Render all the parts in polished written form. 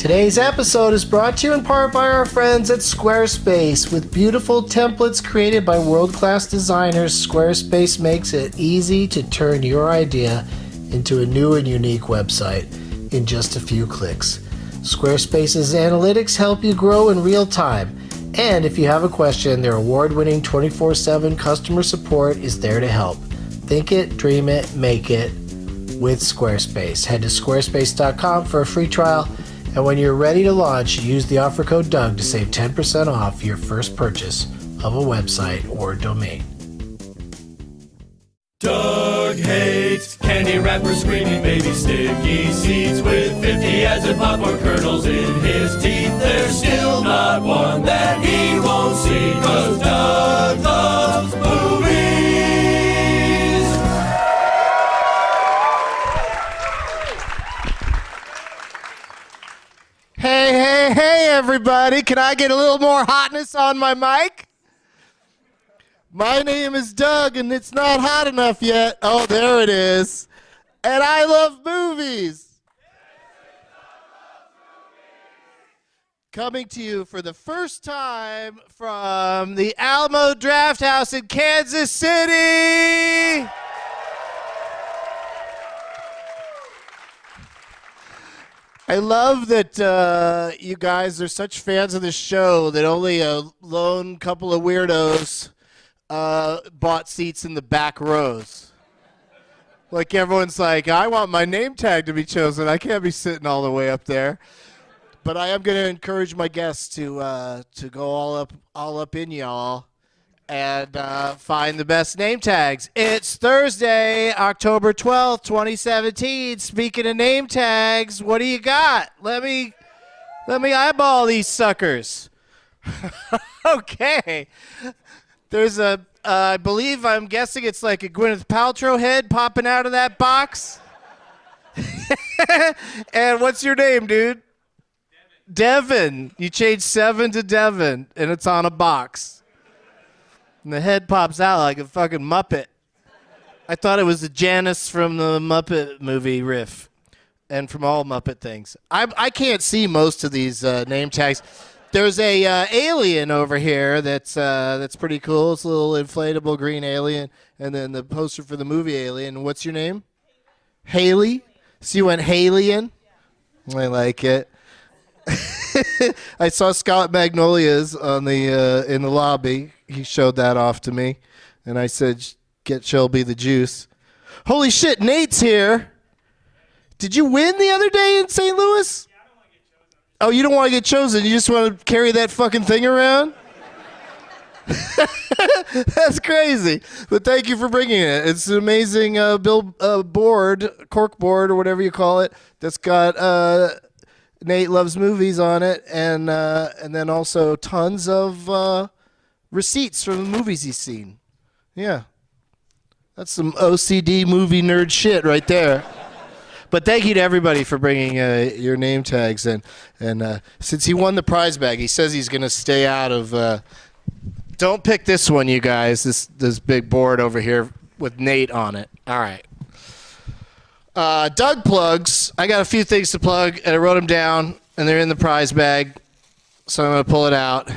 Today's episode is brought to you in part by our friends at Squarespace. With beautiful templates created by world-class designers, Squarespace makes it easy to turn your idea into a new and unique website in just a few clicks. Squarespace's analytics help you grow in real time. And if you have a question, their award-winning 24/7 customer support is there to help. Think it, dream it, make it with Squarespace. Head to squarespace.com for a free trial. And when you're ready to launch, use the offer code DOUG to save 10% off your first purchase of a website or domain. Doug hates candy wrappers, screaming baby sticky seeds with 50 as in popcorn kernels in his teeth. There's still not one that he won't see, 'cause Doug loves movies. Hey, everybody. Can I get a little more hotness on my mic? My name is Doug, and it's not hot enough yet. Oh, there it is. And I love movies. Coming to you for the first time from the Alamo Drafthouse in Kansas City. I love that you guys are such fans of the show that only a lone couple of weirdos bought seats in the back rows. Like everyone's like, I want my name tag to be chosen. I can't be sitting all the way up there. But I am going to encourage my guests to go all up in y'all and find the best name tags. It's Thursday, October 12th, 2017. Speaking of name tags, what do you got? Let me eyeball these suckers. Okay. There's I believe, I'm guessing it's like a Gwyneth Paltrow head popping out of that box. And what's your name, dude? Devin. You changed 7 to Devin, and it's on a box. And the head pops out like a fucking Muppet. I thought it was the Janice from the Muppet movie riff, and from all Muppet things. I can't see most of these name tags. There's a alien over here that's pretty cool. It's a little inflatable green alien, and then the poster for the movie Alien. What's your name? Haley. So you went Haley-in? I like it. I saw Scott Magnolia's on the in the lobby. He showed that off to me, and I said, "Get Shelby the juice." Holy shit, Nate's here. Did you win the other day in St. Louis? Yeah, I don't want to get chosen. Oh, you don't want to get chosen? You just want to carry that fucking thing around? That's crazy. But thank you for bringing it. It's an amazing board, cork board, or whatever you call it, that's got Nate Loves Movies on it, and then also tons of receipts from the movies he's seen. Yeah. That's some OCD movie nerd shit right there. But thank you to everybody for bringing your name tags in. And since he won the prize bag, he says he's going to stay out of... don't pick this one, you guys, this big board over here with Nate on it. All right. Doug plugs. I got a few things to plug, and I wrote them down, and they're in the prize bag, so I'm going to pull it out.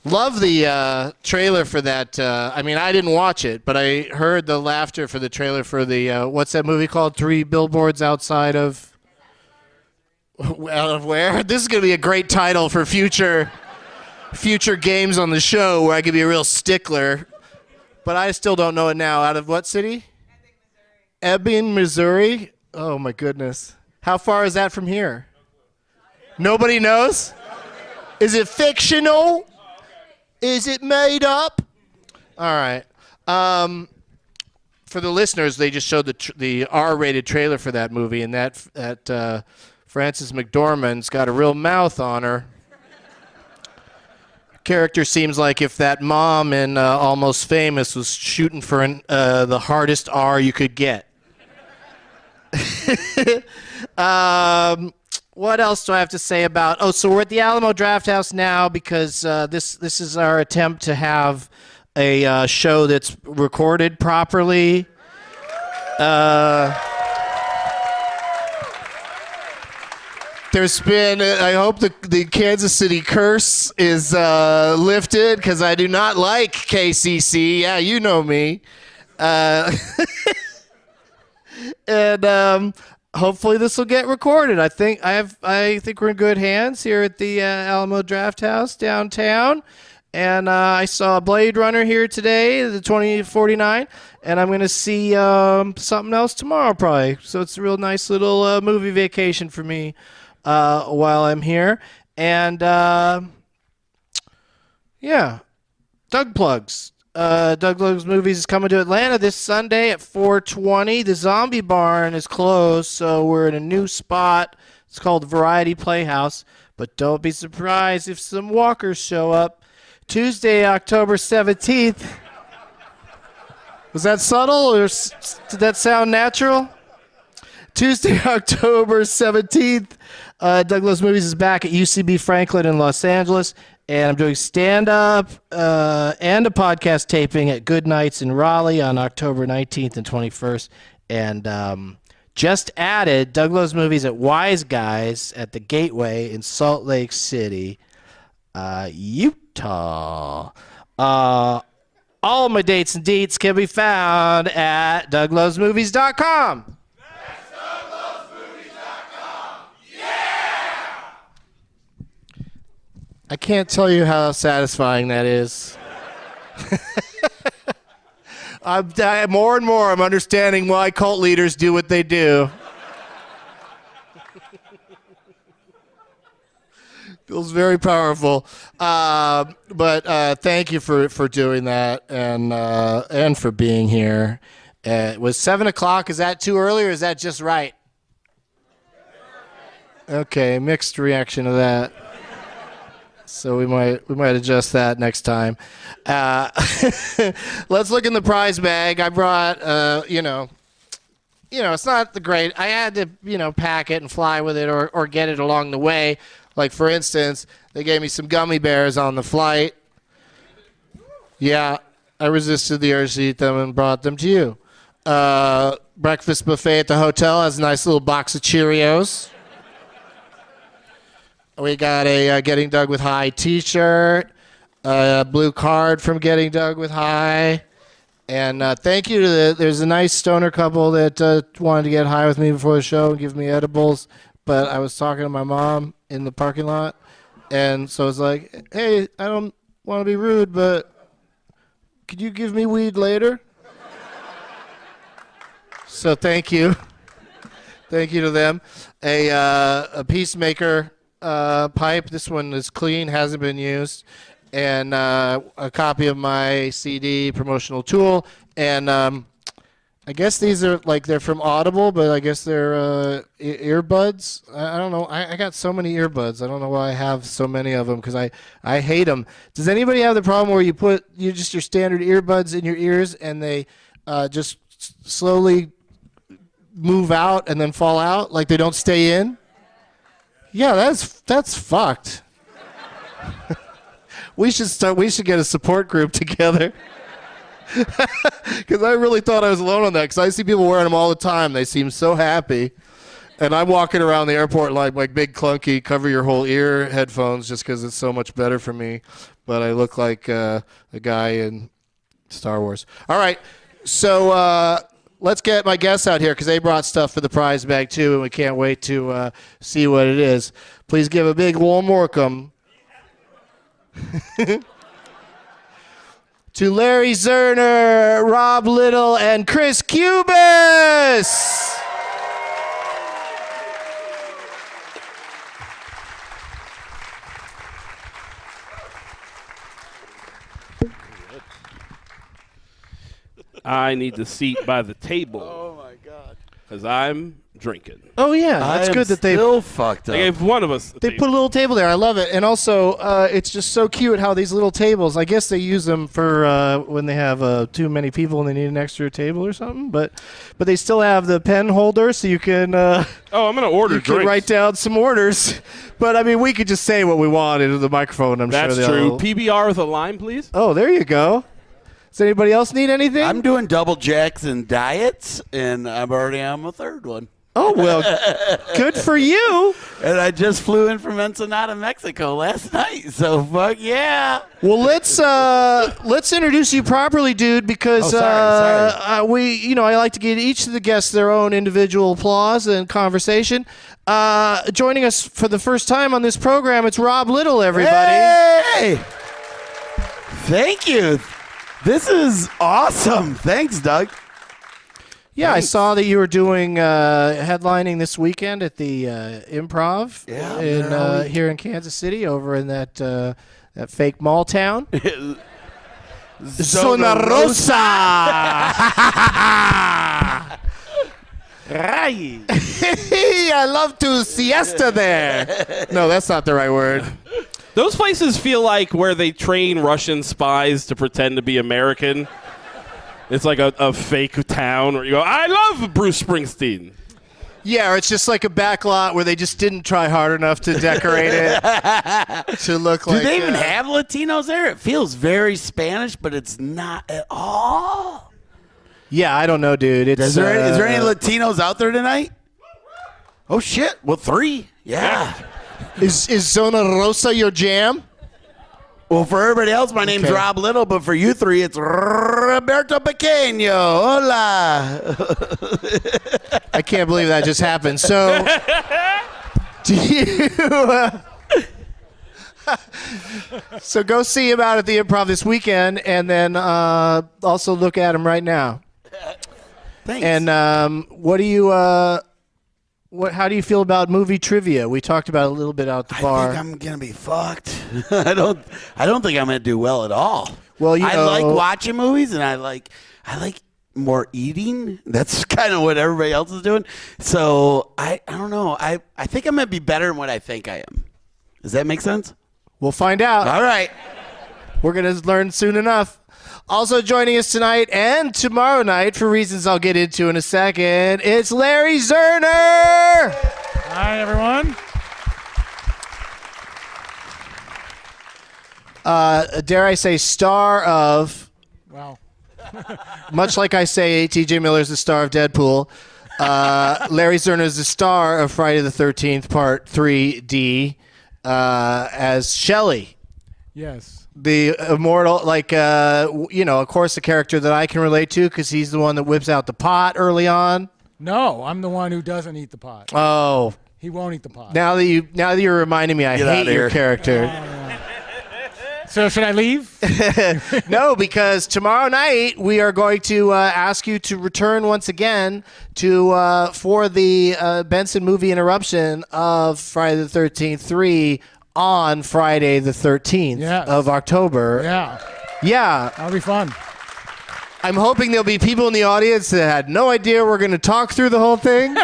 Love the trailer for that. I mean, I didn't watch it, but I heard the laughter for the trailer for the, what's that movie called? 3 Billboards Outside of... Out of where? This is going to be a great title for future games on the show where I could be a real stickler, but I still don't know it now. Out of what city? Ebbing, Missouri? Oh, my goodness. How far is that from here? Nobody knows? Is it fictional? Is it made up? All right. For the listeners, they just showed the R-rated trailer for that movie, and that Frances McDormand's got a real mouth on her. Character seems like if that mom in Almost Famous was shooting for the hardest R you could get. What else do I have to say about... Oh, so we're at the Alamo Drafthouse now because this is our attempt to have a show that's recorded properly. There's been, I hope the Kansas City curse is lifted because I do not like KCC. Yeah, you know me. And hopefully this will get recorded. I think we're in good hands here at the Alamo Drafthouse downtown. And I saw Blade Runner here today, the 2049, and I'm going to see something else tomorrow probably. So it's a real nice little movie vacation for me while I'm here. And, yeah, Doug Plugs. Doug Plugs Movies is coming to Atlanta this Sunday at 4:20. The Zombie Barn is closed, so we're in a new spot. It's called Variety Playhouse. But don't be surprised if some walkers show up. Tuesday, October 17th. Was that subtle or did that sound natural? Tuesday, October 17th. Douglas Movies is back at UCB Franklin in Los Angeles. And I'm doing stand-up and a podcast taping at Good Nights in Raleigh on October 19th and 21st. And just added Douglas Movies at Wise Guys at the Gateway in Salt Lake City, Utah. All my dates and deets can be found at douglovesmovies.com. That's douglovesmovies.com. Yeah! I can't tell you how satisfying that is. More and more, I'm understanding why cult leaders do what they do. Feels very powerful. But thank you for doing that and for being here. It was 7 o'clock. Is that too early or is that just right? Okay, mixed reaction to that. So we might adjust that next time. Let's look in the prize bag. I brought, it's not the great. I had to, pack it and fly with it or get it along the way. Like, for instance, they gave me some gummy bears on the flight. Yeah, I resisted the urge to eat them and brought them to you. Breakfast buffet at the hotel has a nice little box of Cheerios. We got a Getting Doug with High t-shirt, a blue card from Getting Doug with High. And thank you to there's a nice stoner couple that wanted to get high with me before the show and give me edibles. But I was talking to my mom in the parking lot, and so I was like, hey, I don't want to be rude, but could you give me weed later? So thank you. Thank you to them. A Peacemaker pipe. This one is clean, hasn't been used. And a copy of my CD, promotional tool. And I guess these are they're from Audible, but I guess they're earbuds. I don't know. I got so many earbuds. I don't know why I have so many of them because I hate them. Does anybody have the problem where you put your standard earbuds in your ears and they just slowly move out and then fall out, like they don't stay in? Yeah, that's fucked. We should get a support group together. Because I really thought I was alone on that. Because I see people wearing them all the time. They seem so happy. And I'm walking around the airport like big clunky, cover your whole ear headphones just because it's so much better for me. But I look like a guy in Star Wars. All right. So let's get my guests out here because they brought stuff for the prize bag too. And we can't wait to see what it is. Please give a big warm welcome to Larry Zerner, Rob Little, and Chris Cubas. I need the seat by the table. Oh my God! Because I'm drinking. Oh yeah, that's good that they still fucked up. They gave one of us. They put a little table there. I love it. And also, it's just so cute how these little tables, I guess they use them for when they have too many people and they need an extra table or something. But they still have the pen holder so you can I'm going to order you drinks. can write down some orders. But, I mean, we could just say what we want into the microphone. That's sure true. PBR with a lime, please. Oh, there you go. Does anybody else need anything? I'm doing double jacks and diets, and I'm already on my third one. Oh, well, good for you. And I just flew in from Ensenada, Mexico last night. So fuck yeah. Well, let's introduce you properly, dude, because sorry. I like to give each of the guests their own individual applause and conversation. Joining us for the first time on this program, it's Rob Little, everybody. Hey! Thank you. This is awesome. Thanks, Doug. Yeah, I saw that you were doing headlining this weekend at the Improv here in Kansas City, over in that fake mall town. Zona Rosa. I love to siesta there. No, that's not the right word. Those places feel like where they train Russian spies to pretend to be American. It's like a fake town where you go, I love Bruce Springsteen. Yeah, or it's just like a back lot where they just didn't try hard enough to decorate it to look like. Do they even have Latinos there? It feels very Spanish, but it's not at all. Yeah, I don't know, dude. Is there any Latinos out there tonight? Oh, shit. Well, 3. Yeah. Is Zona Rosa your jam? Well, for everybody else, my name's Rob Little, but for you 3, it's Roberto Pequeño. Hola. I can't believe that just happened. So, do you... so go see him out at the Improv this weekend, and then also look at him right now. Thanks. And what do you... how do you feel about movie trivia? We talked about it a little bit out at the bar. I think I'm gonna be fucked. I don't think I'm gonna do well at all. Well, I like watching movies, and I like more eating. That's kind of what everybody else is doing. So I don't know. I think I'm gonna be better than what I think I am. Does that make sense? We'll find out. All right. We're gonna learn soon enough. Also joining us tonight and tomorrow night, for reasons I'll get into in a second, it's Larry Zerner! Hi, everyone. Dare I say, star of, Wow. much like I say T.J. Miller's the star of Deadpool, Larry Zerner is the star of Friday the 13th, Part 3D, as Shelley. Yes. The immortal, of course, a character that I can relate to because he's the one that whips out the pot early on. No, I'm the one who doesn't eat the pot. Oh, He won't eat the pot. now that you're reminding me, I Get hate outta your here. character. So should I leave? No, because tomorrow night we are going to ask you to return once again to for the Benson movie interruption of Friday the 13th 3 on Friday the 13th Yes. of October. Yeah. Yeah. That'll be fun. I'm hoping there'll be people in the audience that had no idea we're going to talk through the whole thing.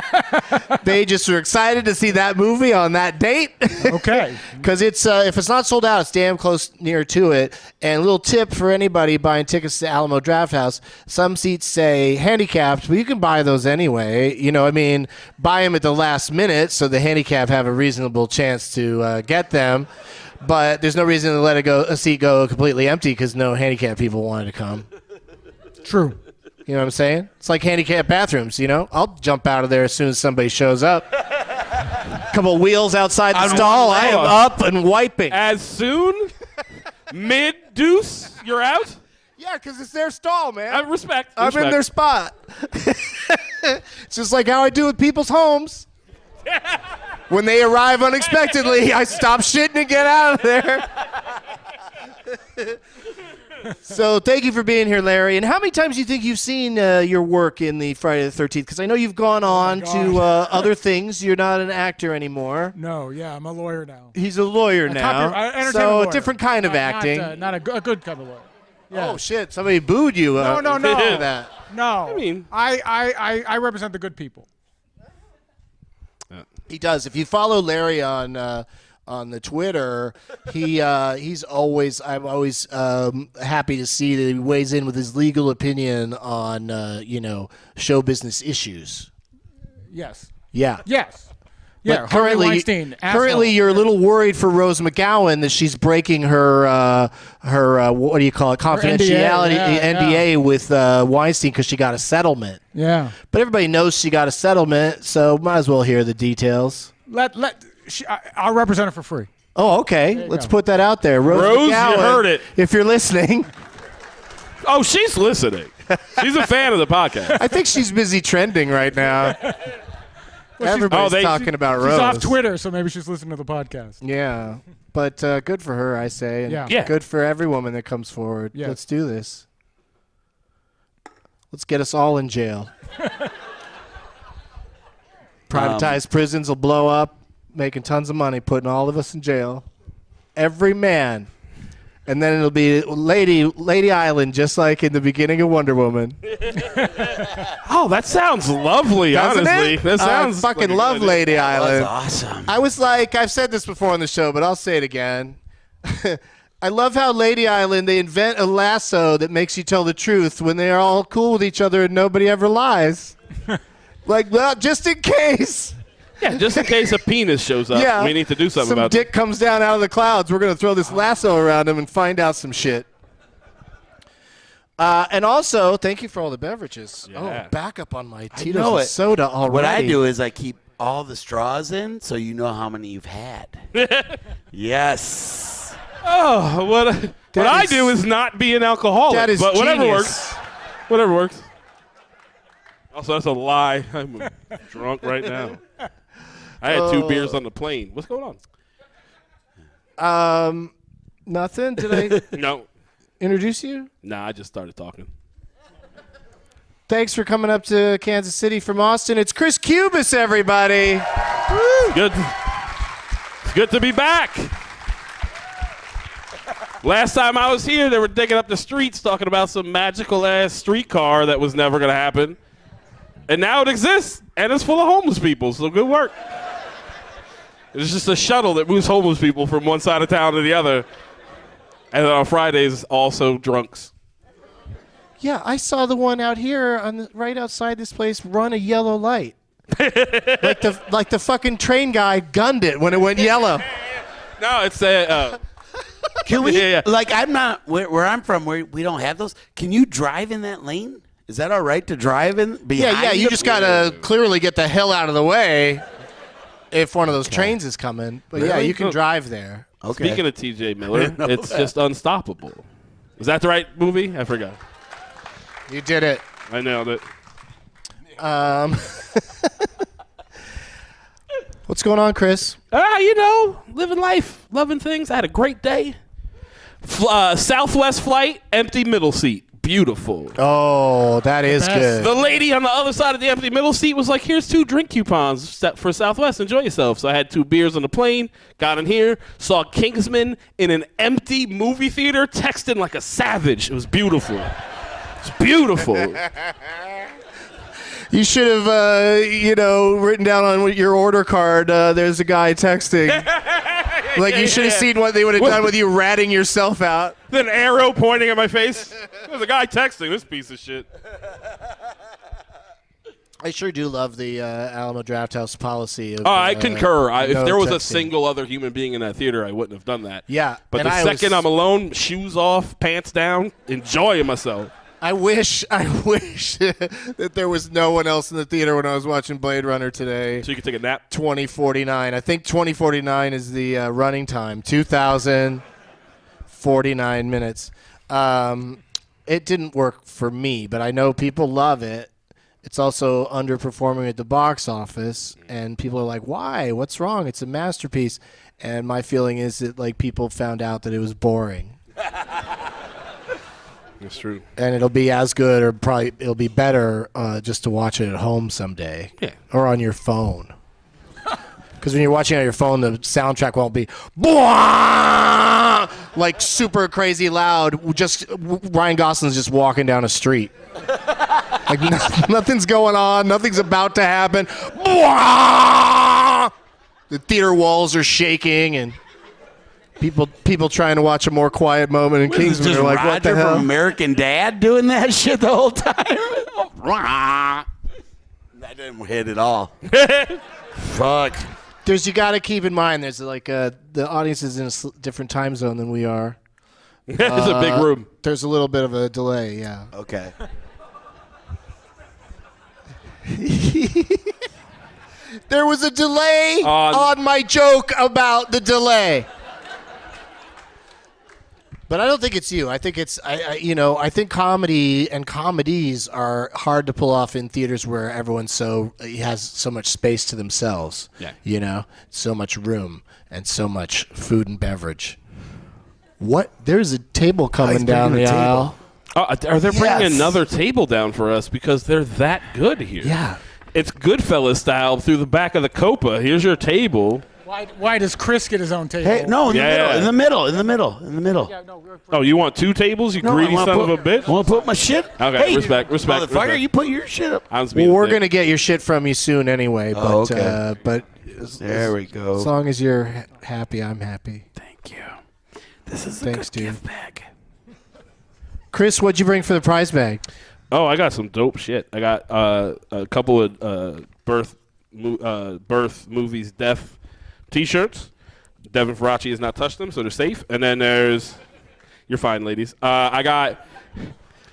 They just were excited to see that movie on that date. Okay. Because it's if it's not sold out, it's damn close near to it. And a little tip for anybody buying tickets to Alamo Drafthouse, some seats say handicapped, but you can buy those anyway. Buy them at the last minute so the handicapped have a reasonable chance to get them. But there's no reason to let a seat go completely empty because no handicapped people wanted to come. True. You know what I'm saying? It's like handicapped bathrooms, I'll jump out of there as soon as somebody shows up. Couple wheels outside the stall. I am up and wiping. As soon? Mid-deuce? You're out? Yeah, because it's their stall, man. Respect. I'm in their spot. It's just like how I do with people's homes. When they arrive unexpectedly, I stop shitting and get out of there. So thank you for being here, Larry. And how many times do you think you've seen your work in the Friday the 13th? Because I know you've gone on to other things. You're not an actor anymore. No, yeah, I'm a lawyer now. He's a lawyer now. Entertainment So lawyer. a different kind of acting. Not a good kind of lawyer. Yeah. Oh, shit. Somebody booed you. No. for that. No. I mean- I represent the good people. He does. If you follow Larry on the Twitter, he's always. I'm always happy to see that he weighs in with his legal opinion on show business issues. Yes. Yeah. Yes. Yeah, Harvey Weinstein. Asshole. Currently, you're a little worried for Rose McGowan that she's breaking her what do you call it, confidentiality NDA with Weinstein because she got a settlement. Yeah. But everybody knows she got a settlement, so might as well hear the details. I'll represent her for free. Oh, okay. Let's go. put that out there. Rose McGowan, you heard it. If you're listening. Oh, she's listening. She's a fan of the podcast. I think she's busy trending right now. Everybody's talking about Rose. She's off Twitter, so maybe she's listening to the podcast. Yeah, but good for her, I say. And Yeah. good for every woman that comes forward. Yeah. Let's do this. Let's get us all in jail. Privatized prisons will blow up, making tons of money, putting all of us in jail. Every man. And then it'll be Lady Island, just like in the beginning of Wonder Woman. Oh, that sounds lovely, Doesn't honestly. it? That sounds I fucking like a love good idea. Lady Island. That's awesome. I was like, I've said this before on the show, but I'll say it again. I love how Lady Island, they invent a lasso that makes you tell the truth when they are all cool with each other and nobody ever lies. Like, well, just in case. Yeah, just in case a penis shows up, Yeah. we need to do something Some about dick comes down out of the clouds. We're going to throw this lasso around him and find out some shit. And also, thank you for all the beverages. Yeah. Oh, back up on my know Tito's and it. soda already. What I do is I keep all the straws in so you know how many you've had. Yes. Oh, what I do is not be an alcoholic. That is but whatever genius. works. Whatever works. Also, that's a lie. I'm drunk right now. I had 2 beers on the plane. What's going on? Nothing? Did I No. introduce you? Nah, I just started talking. Thanks for coming up to Kansas City from Austin. It's Chris Cubas, everybody. Good. It's good to be back. Last time I was here, they were digging up the streets talking about some magical-ass streetcar that was never going to happen. And now it exists, and it's full of homeless people, so good work. It's just a shuttle that moves homeless people from one side of town to the other. And then on Fridays, also drunks. Yeah, I saw the one out here right outside this place run a yellow light. like the fucking train guy gunned it when it went yellow. No, it's a... Can we, Yeah. like, I'm not, where I'm from, where we don't have those. Can you drive in that lane? Is that all right to drive in behind Yeah, you them? just got to clearly get the hell out of the way if one of those trains is coming. But yeah, Really? you can drive there. Okay. Speaking of T.J. Miller, know it's that. just unstoppable. Is that the right movie? I forgot. You did it. I nailed it. What's going on, Chris? Living life, loving things. I had a great day. Southwest flight, empty middle seat. Beautiful. Oh, that is best. good. The lady on the other side of the empty middle seat was like, here's 2 drink coupons for Southwest. Enjoy yourself. So I had 2 beers on the plane, got in here, saw Kingsman in an empty movie theater, texting like a savage. It was beautiful. It's beautiful. You should have, written down on your order card, there's a guy texting. Like, you should have seen what they would have done with you ratting yourself out. Then arrow pointing at my face. There's a guy texting this piece of shit. I sure do love the Alamo Drafthouse policy. Of, I concur. If no there was a texting. single other human being in that theater, I wouldn't have done that. Yeah, But and the I second was- I'm alone, shoes off, pants down, enjoying myself. I wish that there was no one else in the theater when I was watching Blade Runner today. So you can take a nap. 2049. I think 2049 is the running time. 2,049 minutes. It didn't work for me, but I know people love it. It's also underperforming at the box office, and people are like, why? What's wrong? It's a masterpiece. And my feeling is that, like, people found out that it was boring. That's true. And it'll be as good, or probably it'll be better just to watch it at home someday. Yeah. Or on your phone. Because when you're watching on your phone, the soundtrack won't be "Bwah!" like super crazy loud. Just Ryan Gosling's just walking down a street. Like nothing's going on. Nothing's about to happen. Bwah! The theater walls are shaking and people trying to watch a more quiet moment in Kingsman Just are like, what Roger the hell? from American Dad doing that shit the whole time? That didn't hit at all. Fuck. You got to keep in mind. There's like the audience is in a different time zone than we are. It's a big room. There's a little bit of a delay. Yeah. Okay. There was a delay on my joke about the delay. But I don't think it's you. I think it's I think comedy and comedies are hard to pull off in theaters where everyone's has so much space to themselves. Yeah. So much room and so much food and beverage. What? There's a table coming down the aisle. Are they bringing another table down for us because they're that good here? Yeah. It's Goodfellas style through the back of the Copa. Here's your table. Why does Chris get his own table? Hey, no, in the middle. Yeah, no, we're- Oh, you want two tables, you greedy son of a bitch? I want to put my shit. Okay, respect. Motherfucker, you put your shit up. Well, we're going to get your shit from you soon anyway. But, okay. But There we go. As long as you're happy, I'm happy. Thank you. This is Thanks, a good dude. gift bag. Chris, what'd you bring for the prize bag? Oh, I got some dope shit. I got a couple of birth movies, death T-shirts. Devin Faraci has not touched them, so they're safe. And then you're fine, ladies. I got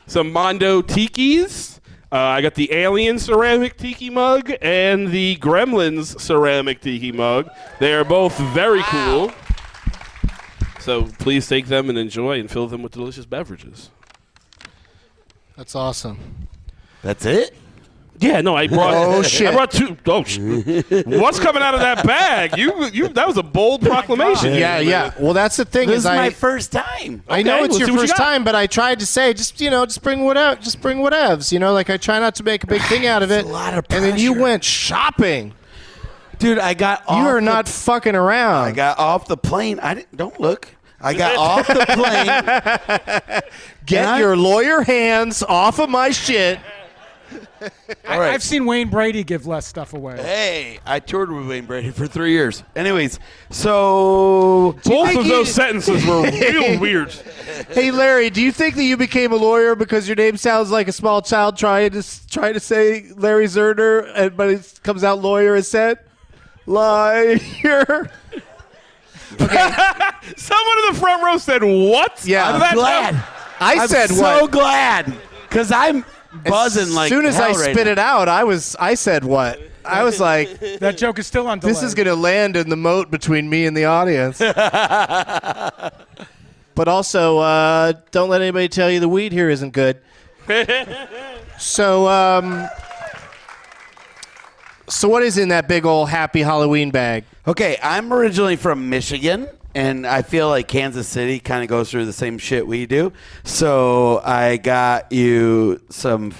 some Mondo Tikis. I got the Alien ceramic tiki mug and the Gremlins ceramic tiki mug. They are both very cool. So please take them and enjoy and fill them with delicious beverages. That's awesome. That's it? Yeah, no, I brought. Oh, shit. I brought two. Oh, what's coming out of that bag? You. That was a bold proclamation. Yeah. Well, that's the thing. This is my I first time. I know Okay, it's let's your see what you first got. time, but I tried to say, just bring whatevs. Like I try not to make a big thing out of it. It's a lot of and then you pressure. went shopping. Dude, I got off You are the- not fucking around. I got off the plane. Don't look. I got off the plane. Get your lawyer hands off of my shit. All right. I've seen Wayne Brady give less stuff away. Hey, I toured with Wayne Brady for 3 years. Anyways, so Both of those sentences were real weird. Hey, Larry, do you think that you became a lawyer because your name sounds like a small child trying to say Larry Zerner, but it comes out lawyer instead? Liar. Someone in the front row said, "What?" Yeah. How did I'm that glad. sound? I said I'm what? so glad because I'm buzzing like As soon as I hell right spit now. it out, I said what? I was like, That joke is still on delay. this is going to land in the moat between me and the audience. But also, don't let anybody tell you the weed here isn't good. So what is in that big old happy Halloween bag? Okay, I'm originally from Michigan, and I feel like Kansas City kind of goes through the same shit we do. So I got you some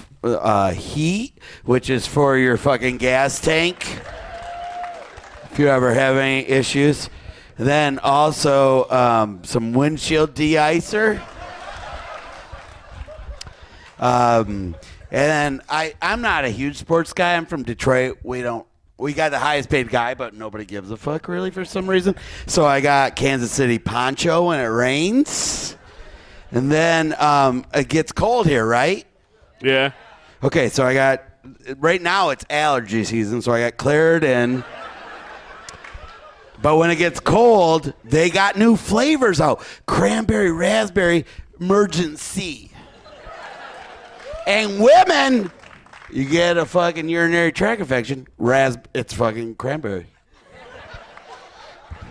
heat, which is for your fucking gas tank, if you ever have any issues. Then also some windshield de-icer. And then I'm not a huge sports guy. I'm from Detroit. We got the highest paid guy, but nobody gives a fuck really for some reason. So I got Kansas City poncho when it rains. And then it gets cold here, right? Yeah. Okay, so I got, right now it's allergy season, so I got Claritin. But when it gets cold, they got new flavors out. Cranberry, raspberry, emergency. And women, you get a fucking urinary tract infection, it's fucking cranberry.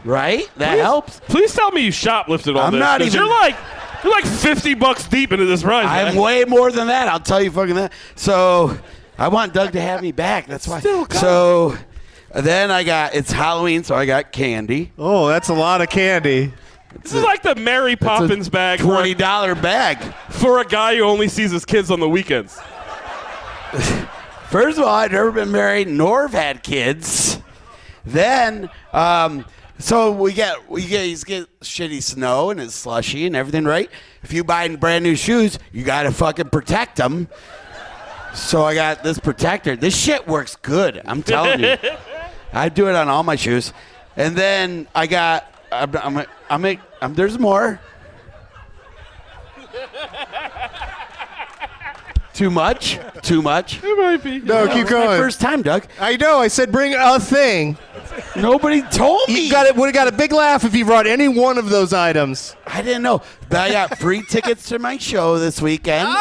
Right? That helps. Please tell me you shoplifted all I'm this. not 'cause even- You're like $50 deep into this prize. I'm way more than that. I'll tell you fucking that. So I want Doug to have me back. That's why. So then it's Halloween, so I got candy. Oh, that's a lot of candy. This is like the Mary Poppins bag $20 bag. for a guy who only sees his kids on the weekends. First of all, I'd never been married nor have had kids. Then, so we get shitty snow and it's slushy and everything, right? If you buy brand new shoes, you gotta fucking protect them. So I got this protector. This shit works good. I'm telling you. I do it on all my shoes. And then I got. There's more. Too much? Too much? It might be. No, keep My going. first time, Doug. I know. I said bring a thing. Nobody told me. You would have got a big laugh if you brought any one of those items. I didn't know. But I got free tickets to my show this weekend. Oh.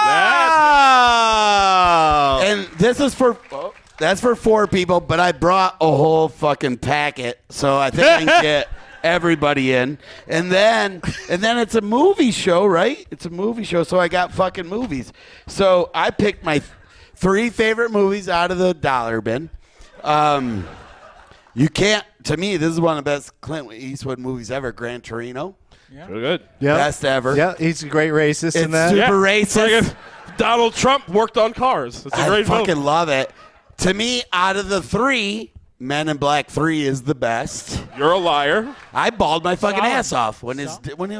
And this is that's for 4 people, but I brought a whole fucking packet, so I think I can get everybody in. And then it's a movie show, right? It's a movie show, so I got fucking movies. So I picked my 3 favorite movies out of the dollar bin. You can't. To me, this is one of the best Clint Eastwood movies ever. Gran Torino, Real good. Yeah. best ever. Yeah, he's a great racist in It's that. super It's like racist. if Donald Trump worked on cars. It's a I great fucking film. love it. To me, out of the 3, Men in Black 3 is the best. You're a liar. I bawled my fucking Solid. ass off when it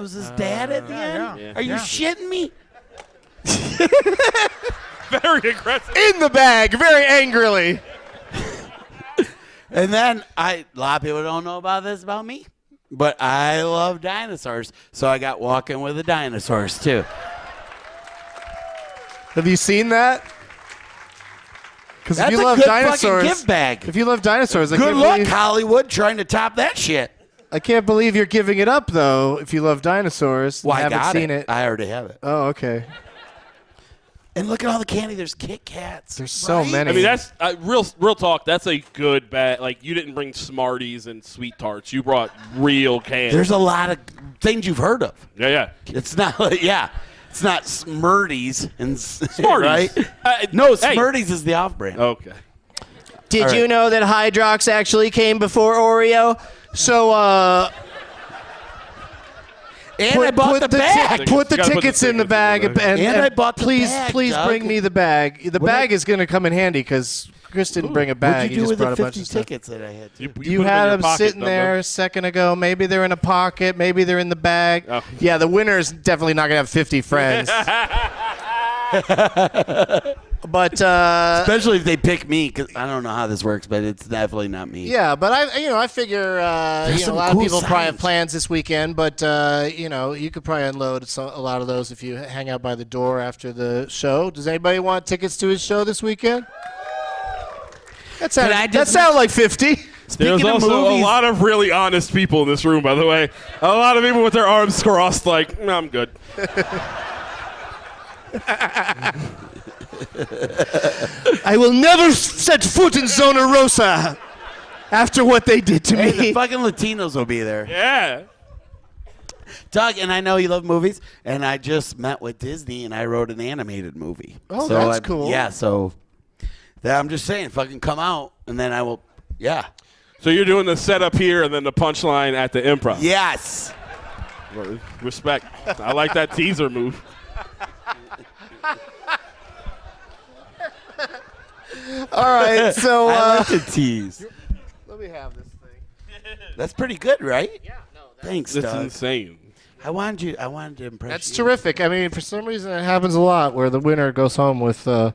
was his dad at the end. yeah. Are you shitting me? Very aggressive. In the bag, very angrily. And then a lot of people don't know about this about me, but I love dinosaurs, so I got Walking with the Dinosaurs too. Have you seen that? Because if That's you a love good dinosaurs, fucking gift bag. if you love dinosaurs, Good luck, Hollywood, trying to top that shit. I can't believe you're giving it up though. If you love dinosaurs, Well, and I haven't got seen it. I already have it. Oh, okay. And look at all the candy. There's Kit Kats. There's so right? many. I mean, that's real talk. That's a good bag. Like, you didn't bring Smarties and Sweet Tarts. You brought real candy. There's a lot of things you've heard of. Yeah. It's not it's not Smarties and Smarties. right? No, Hey. Smarties is the off-brand. Okay. Did All right. you know that Hydrox actually came before Oreo? So And I bought the bag. put the You gotta put the tickets in the bag, tickets in the and And I bought the please, bag, please Doug. bring me the bag. The What bag I- is going to come in handy because Chris didn't bring a bag. What'd He you do just with brought the a bunch 50 of stuff. tickets that I had? You You put 'em in had your them pocket, sitting Dumbo. there a second ago. Maybe they're in a pocket. Maybe they're in the bag. Oh. Yeah, the winner's definitely not going to have 50 friends. But Especially if they pick me, because I don't know how this works, but it's definitely not me. yeah, but I figure a some lot of cool people probably have signs. plans this weekend. But you could probably unload a lot of those if you hang out by the door after the show. Does anybody want tickets to his show this weekend? That sounded like 50. There's Speaking of also movies- a lot of really honest people in this room, by the way. A lot of people with their arms crossed, like, no, I'm good. I will never set foot in Zona Rosa after what they did to Hey, the me. fucking Latinos will be there. Yeah. Doug, and I know you love movies, and I just met with Disney, and I wrote an animated movie. Oh, So that's cool. Yeah, so I'm just saying, fucking come out, and then I will, yeah. So you're doing the setup here and then the punchline at the improv. Yes. Respect. I like that teaser move. All right, so I like to tease. let me have this thing. That's pretty good, right? Yeah, no, Thanks, That's Doug. insane. I wanted to impress that's you. terrific. I mean, for some reason, it happens a lot where the winner goes home with a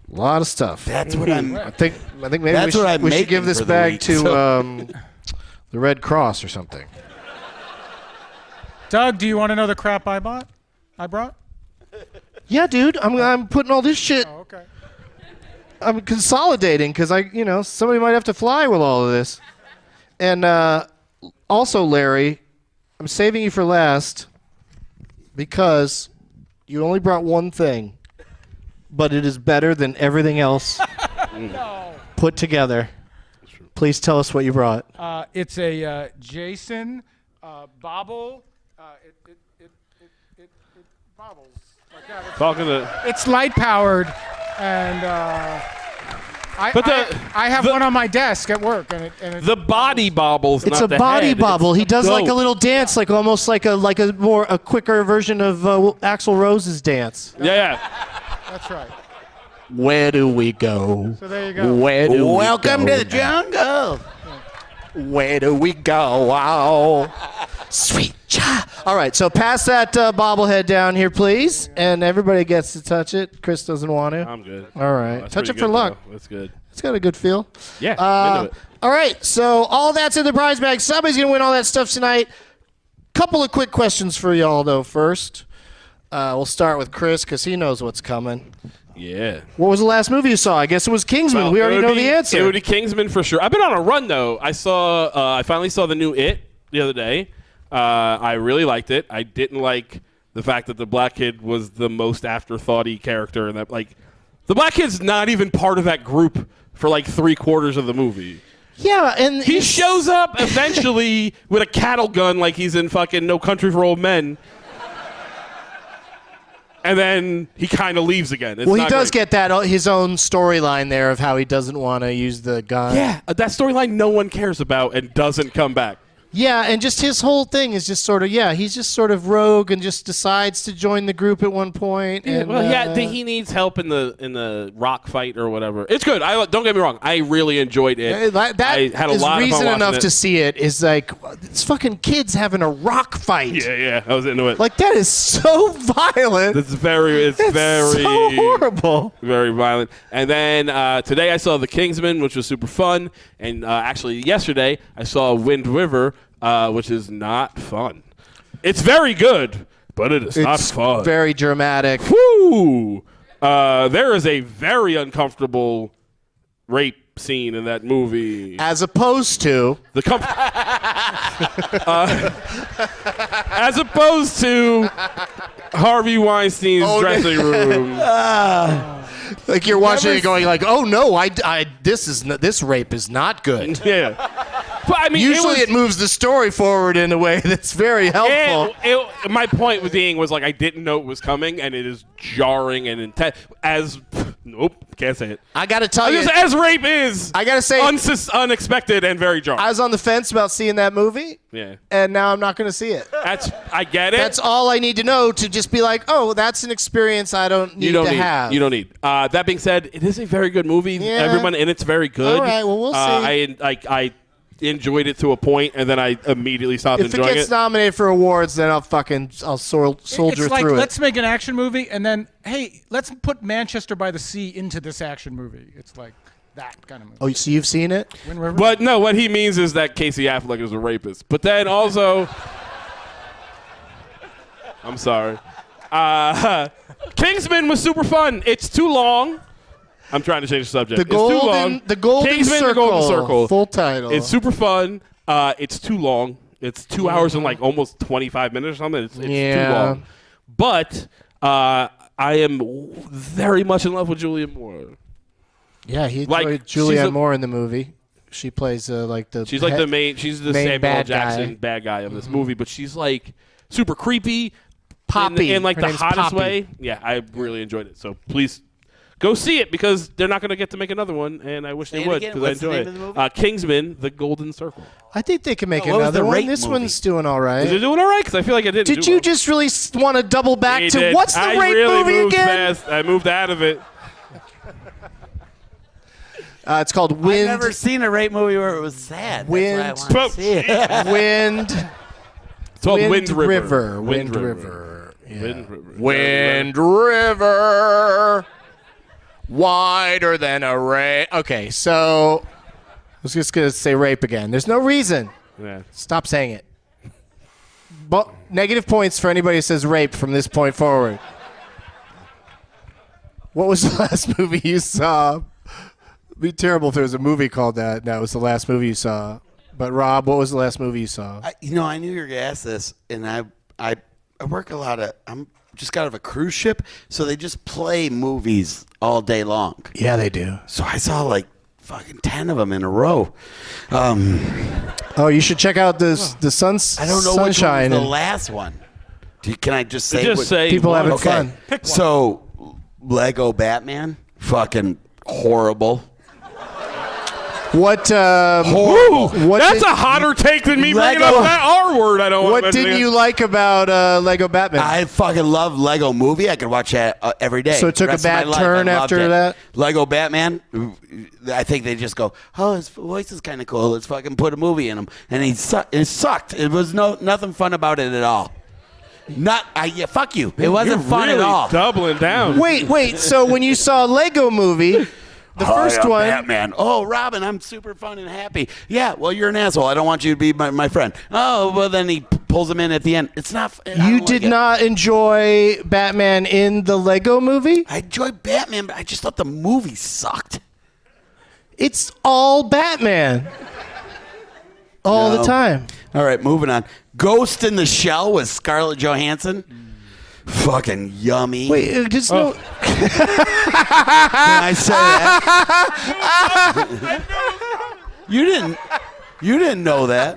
lot of stuff. That's what I'm. I think maybe That's we what should, I'm we should making give this for the bag week, to so- the Red Cross or something. Doug, do you want to know the crap I brought? Yeah, dude, I'm putting all this shit. Oh, okay. I'm consolidating because somebody might have to fly with all of this. And also, Larry, I'm saving you for last because you only brought one thing, but it is better than everything else put together. Please tell us what you brought. It's a Jason bobble. It bobbles like that. Talking to. It's light powered, and But I have one on my desk at work, and it The body bobbles. It's not a the body head. bobble. It's He does like a dope. little dance, like almost like a quicker version of Axl Rose's dance. Yeah. that's right. Where do we go? So there you go. Where do Welcome we to go? the jungle. Where do we go? Wow. Sweet child. All right, so pass that bobblehead down here, please. And everybody gets to touch it. Chris doesn't want to. I'm good. All right. That's Touch pretty it for good, luck. though. That's good. It's got a good feel. Yeah, I'm into it. All right, so all that's in the prize bag. Somebody's going to win all that stuff tonight. Couple of quick questions for y'all, though, first. We'll start with Chris because he knows what's coming. Yeah. What was the last movie you saw? I guess it was Kingsman. Well, we already it would know be- the answer. It would be Kingsman for sure. I've been on a run though. I finally saw the new It the other day. I really liked it. I didn't like the fact that the black kid was the most afterthoughty character, and that like the black kid's not even part of that group for like 3/4 of the movie. Yeah, and He shows up eventually with a cattle gun like he's in fucking No Country for Old Men. And then he kind of leaves again. It's Well, he not does great. get that his own storyline there of how he doesn't want to use the gun. Yeah, that storyline no one cares about and doesn't come back. Yeah, and just his whole thing is just sort of, he's just sort of rogue and just decides to join the group at one point. And, He needs help in the rock fight or whatever. It's good. Don't get me wrong. I really enjoyed it. That I had a is lot of fun reason watching enough it. to see it is like, it's fucking kids having a rock fight. Yeah, I was into it. Like, that is so violent. It's very so horrible. very violent. And then today I saw The Kingsman, which was super fun. And actually yesterday I saw Wind River, which is not fun. It's very good, but it is not fun. Very dramatic. Woo! There is a very uncomfortable rape scene in that movie. As opposed to... As opposed to Harvey Weinstein's dressing room. Like you're watching it going like, oh no, this rape is not good. Yeah. But I mean, Usually it moves the story forward in a way that's very helpful. My point being was like I didn't know it was coming, and it is jarring and intense. Nope, can't say it. I gotta tell you, As rape is. I gotta say, unexpected and very jarring. I was on the fence about seeing that movie. Yeah. And now I'm not gonna see it. I get it. That's all I need to know to just be like, oh, that's an experience I don't need to have. You don't need. That being said, it is a very good movie. Yeah. Everyone in it's very good. All right, well, we'll see. I enjoyed it to a point, and then I immediately stopped If it enjoying gets it. nominated for awards, then I'll soldier It's like, through it. let's make an action movie, and then, hey, let's put Manchester by the Sea into this action movie. It's like that kind of movie. Oh, so you've seen it? Wind River? But no, what he means is that Casey Affleck is a rapist. But then also, I'm sorry. Kingsman was super fun. It's too long. I'm trying to change the subject. The Golden Kingsman, Circle. The Golden Circle. Full title. It's super fun. It's too long. It's 2 hours and like almost 25 minutes or something. It's too long. But I am very much in love with Julianne Moore. Yeah, he Like, enjoyed she's Julianne a- Moore in the movie. She plays like the. She's like the main. She's the main Samuel bad Jackson guy. bad guy of this movie, but she's like super creepy, Poppy. in like Her the name's hottest Poppy. way. Yeah, I really enjoyed it. So please go see it because they're not going to get to make another one, and I wish Say they it would again. because I What's the enjoy name of the movie? it. Kingsman: The Golden Circle. I think they can make what was another the one. rape This movie? one's doing all right. Is it doing all right? Because I feel like I didn't. Did do you well. just really want to double back He to did. what's the I rape really movie moved again? Fast. I moved out of it. It's called I've Wind. never seen a rape movie where it was sad. Wind. That's why I want to see it. Wind. It's called Wind River. River. Wind Wind River. River. Yeah. Wind River. Wind River. Wider than a rape. Okay, so I was just going to say rape again. There's no reason. Yeah. Stop saying it. But negative points for anybody who says rape from this point forward. What was the last movie you saw? It'd be terrible if there was a movie called that. That was the last movie you saw. But Rob, what was the last movie you saw? I knew you were gonna ask this, and I work a lot of. I'm just got out of a cruise ship, so they just play movies all day long. Yeah, they do. So I saw like fucking 10 of them in a row. Oh, you should check out the I don't know which one was Sunshine. the and last one. Can I just say? Just what- say people one. having Okay. fun. So Lego Batman, fucking horrible. What? Ooh, What that's did- a hotter take than me bringing Lego- up that R word. I don't want What to didn't you like about Lego Batman? I fucking love Lego Movie. I could watch that every day. So it took a Rest of my bad life, turn I loved after it. that? Lego Batman, I think they just go, oh, his voice is kind of cool. Let's fucking put a movie in him. And it sucked. It was nothing fun about it at all. Fuck you. It wasn't You're fun really at all. doubling down. Wait. So when you saw Lego Movie, the first I'm one. Batman. Oh, Robin, I'm super fun and happy. Yeah, well, you're an asshole. I don't want you to be my friend. Oh, well, then he pulls him in at the end. It's not. You did not enjoy Batman in the Lego movie? I enjoyed Batman, but I just thought the movie sucked. It's all Batman. All the time. All right, moving on. Ghost in the Shell with Scarlett Johansson. Fucking yummy. Wait, just no. Can I say that? You didn't know that.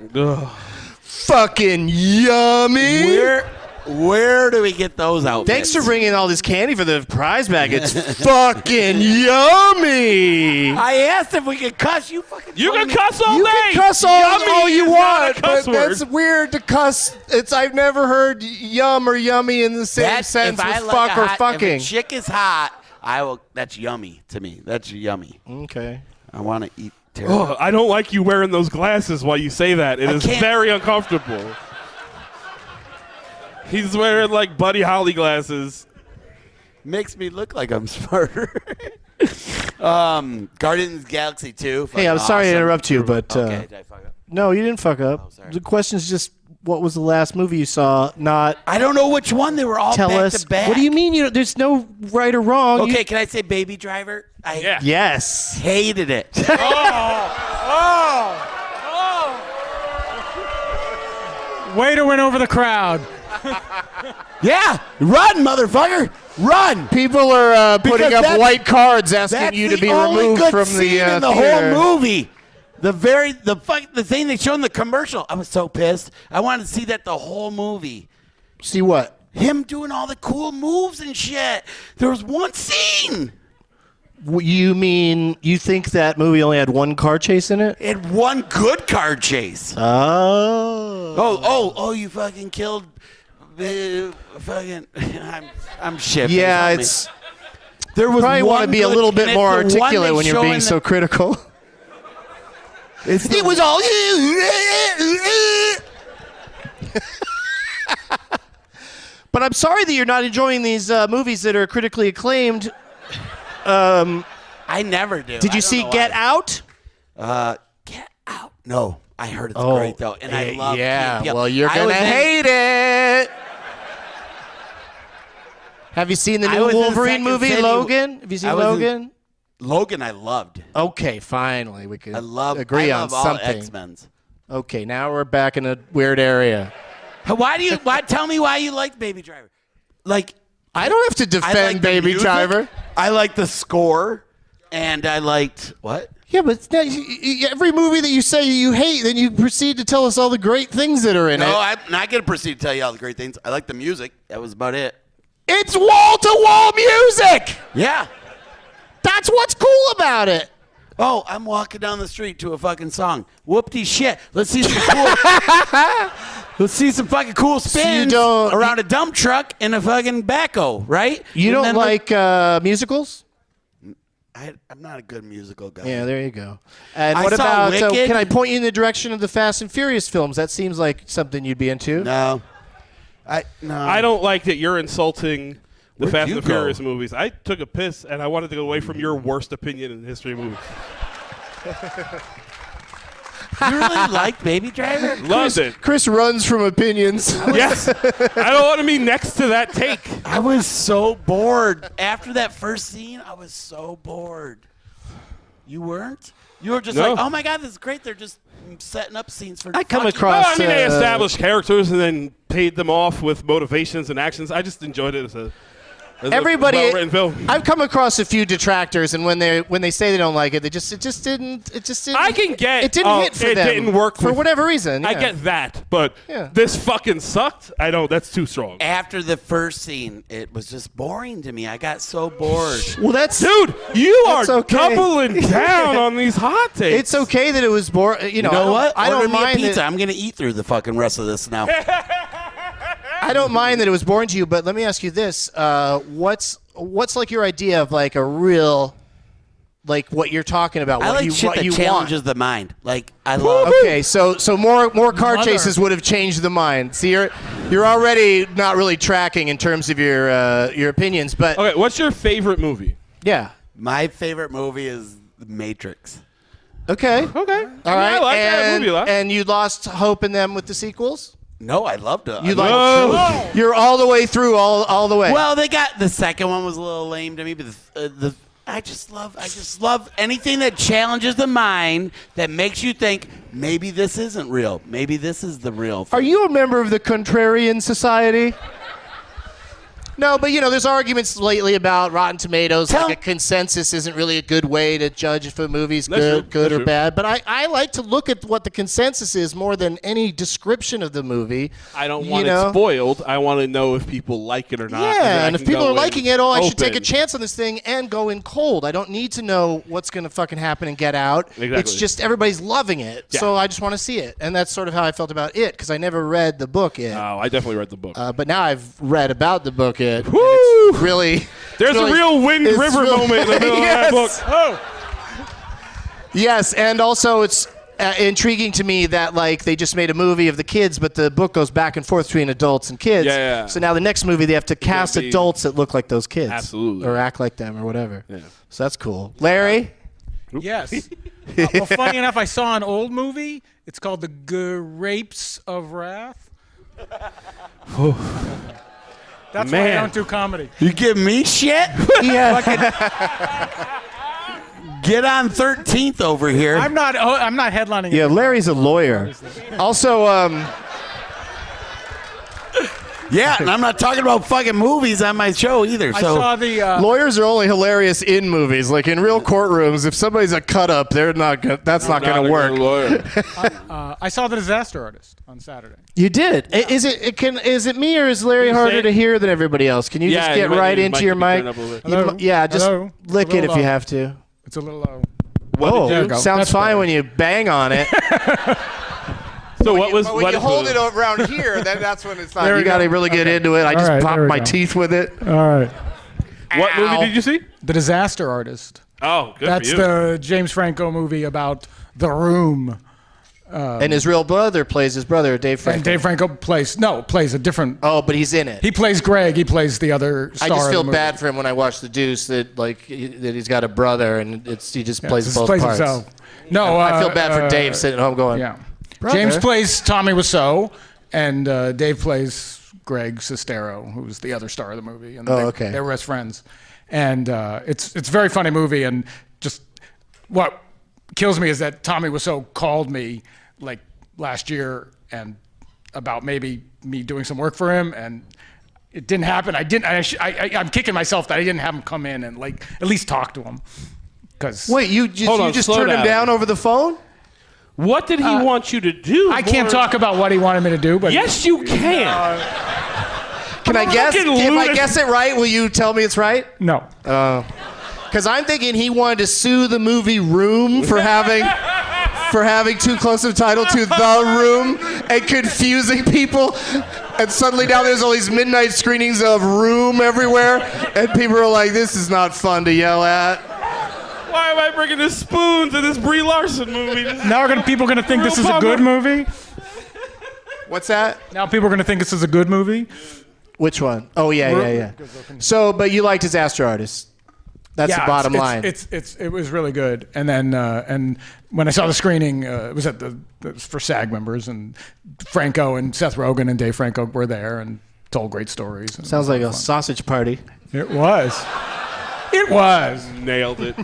Fucking yummy. Where do we get those outfits? Thanks for bringing all this candy for the prize bag. It's fucking yummy. I asked if we could cuss. You fucking. You can cuss all You day. can cuss Yummy all you is not a want, cuss but word. that's weird to cuss. I've never heard yum or yummy in the same sentence with fuck or fucking. If a chick is hot, I will. That's yummy to me. That's yummy. Okay. I want to eat. Oh, I don't like you wearing those glasses while you say that. It is can't- very uncomfortable. He's wearing like Buddy Holly glasses. Makes me look like I'm smarter. Guardians of the Galaxy 2. Hey, I'm sorry to awesome. interrupt you, but Okay, did I fuck up? no, you didn't fuck up. sorry. The question is just, what was the last movie you saw? Not I don't know which one. They were all tell back us. to back. What do you mean? There's no right or wrong. Okay, can I say Baby Driver? I Yeah. Yes. hated it. Way to win over the crowd. Yeah, run, motherfucker, run! People are putting Because up that's- white cards asking That's you to the be only removed good from scene the in the theater. whole movie. The thing they showed in the commercial. I was so pissed. I wanted to see that the whole movie. See what? Him doing all the cool moves and shit. There was one scene. You mean you think that movie only had one car chase in it? It had one good car chase. Oh. You fucking killed. Fucking. I'm shit. Yeah, it's. There was Probably want to one be a good- little and bit it's more the one articulate they when you're show being in so critical. It was all you. But I'm sorry that you're not enjoying these movies that are critically acclaimed. I never do. Did you see Get Out? Get Out? No, I heard it's Oh, great though, and I love. Yeah, Key and Peele. well, you're I gonna was in- hate it. Have you seen the I new was in Wolverine Second movie, City. Logan? Have you seen I was in- Logan? Logan, I loved. Okay, finally we can I love. agree I on love all something. X-Men's. Okay, now we're back in a weird area. Why? Tell me why you liked Baby Driver. Like, I don't have to I defend liked the Baby music, Driver. I liked the score, and I liked what? Yeah, but it's not, every movie that you say you hate, then you proceed to tell us all the great things that are in No, it. I'm not gonna proceed to tell you all the great things. I like the music. That was about it. It's wall-to-wall music. Yeah. That's what's cool about it. Oh, I'm walking down the street to a fucking song. Whoop-de shit. Let's see some cool. Let's see some fucking cool spins don't- around a dump truck and a fucking backhoe, right? You And don't then like musicals? I'm not a good musical guy. Yeah, there you go. And I what saw about? Wicked. Can I point you in the direction of the Fast and Furious films? That seems like something you'd be into. No. No. I don't like that you're insulting the Where'd Fast you and go? Furious movies. I took a piss and I wanted to go away from your worst opinion in the history of movies. You really liked Baby Driver? Loved it. Chris runs from opinions. Yes. I don't want to be next to that take. I was so bored. After that first scene, I was so bored. You weren't? You were just No. like, oh my God, this is great. They're just setting up scenes for I come fucking- across. Well, I mean, they established characters and then paid them off with motivations and actions. I just enjoyed it as a Everybody, well-written film. I've come across a few detractors, and when they say they don't like it, it just didn't. I can get. It didn't hit for it them. didn't work for with- whatever reason. I yeah. get that, but Yeah. this fucking sucked. I don't. That's too strong. After the first scene, it was just boring to me. I got so bored. Well, that's Dude, you are That's okay. doubling down on these hot takes. It's okay that it was boring. You know, You know what? I Order don't me a mind pizza. that. I'm gonna eat through the fucking rest of this now. I don't mind that it was boring to you, but let me ask you this: what's like your idea of like a real, like what you're talking about? I What like you, shit what that you challenges want? the mind. Like I love. Okay, so more car Mother. chases would have changed the mind. See, you're already not really tracking in terms of your opinions, but Okay, what's your favorite movie? yeah. My favorite movie is The Matrix. Okay. Okay. All right. I like that and, movie a lot. And you lost hope in them with the sequels? No, I loved it. You Whoa. like? You're all the way through, all the way. Well, they got the second one was a little lame to me, but I just love anything that challenges the mind, that makes you think maybe this isn't real, maybe this is the real thing. Are you a member of the Contrarian Society? No, but there's arguments lately about Rotten Tomatoes. Like a consensus isn't really a good way to judge if a movie's good That's or true. bad. But I like to look at what the consensus is more than any description of the movie. I don't want it spoiled. I want to know if people like it or not. Yeah, and if people are liking it, I should take a open. chance on this thing and go in cold. I don't need to know what's going to fucking happen and Get Out. Exactly. It's just everybody's loving it, Yeah. so I just want to see it. And that's sort of how I felt about It, because I never read the book It. Oh, I definitely read the book. But now I've read about the book It. and Woo! it's really, There's really, a real Wind it's River really- moment in the middle Yes. of that book. Yes, and also it's intriguing to me that they just made a movie of the kids, but the book goes back and forth between adults and kids. Yeah. So now the next movie they have to cast be- adults that look like those kids. Absolutely. Or act like them or whatever. Yeah. So that's cool. Larry? Yes. Well, funny enough, I saw an old movie. It's called The Grapes of Wrath. That's why I Man. don't do comedy. You give me shit? Yeah. Get on 13th over here. I'm not headlining. Yeah, it. Larry's a lawyer. Also, Yeah, and I'm not talking about fucking movies on my show either. I So saw the. lawyers are only hilarious in movies. Like in real courtrooms, if somebody's a cut up, they're not. That's not going to work. I saw The Disaster Artist on Saturday. You did. Is it me or is Larry you harder say to it? hear than everybody else? Can you Yeah, just you get might right need into the your mic mic? to be turned up a Hello? Yeah, just Hello? lick It's a it if little you low. have to. It's a little low. Oh, There you go. sounds That's fine better. when you bang on it. So what was But when what you is hold the- it around here, then that's when it's not. There You we got to go. really get Okay. into it. I All just right, popped there we my go. teeth with it. All right. what Ow. movie did you see? The Disaster Artist. Oh, good That's for you. the James Franco movie about the room. And his real brother plays his brother, Dave Franco. And Dave Franco plays a different. Oh, but he's in it. He plays Greg. He plays the other star. I just of feel the movie. bad for him when I watch The Deuce that that he's got a brother and he just plays Just both plays parts. himself. No, I feel bad for Dave sitting at home going. Yeah. Brother. James plays Tommy Wiseau, and Dave plays Greg Sestero, who's the other star of the movie. And okay. They were best friends, and it's a very funny movie. And just what kills me is that Tommy Wiseau called me like last year and about maybe me doing some work for him, and it didn't happen. I'm kicking myself that I didn't have him come in and at least talk to him. Because Wait, you Hold on, just slow turned him down. down over the phone? What did he want you to do? I can't talk about what he wanted me to do, but Yes, you can. Can I guess? fucking If I lunatic. guess it right, will you tell me it's right? no. Because I'm thinking he wanted to sue the movie Room for having too close of a title to The Room and confusing people. And suddenly now there's all these midnight screenings of Room everywhere, and people are like, "This is not fun to yell at." Why am I bringing this spoon to this Brie Larson movie? Now people are gonna think this is a Real good movie. What's that? Now people are gonna think this is a good movie. Which one? Oh yeah. So, but you like Disaster Artist? That's the bottom line. It was really good. And then and when I saw the screening, it was it was for SAG members, and Franco and Seth Rogen and Dave Franco were there and told great stories. And Sounds like it a was fun. sausage party. It was. It was. Nailed it.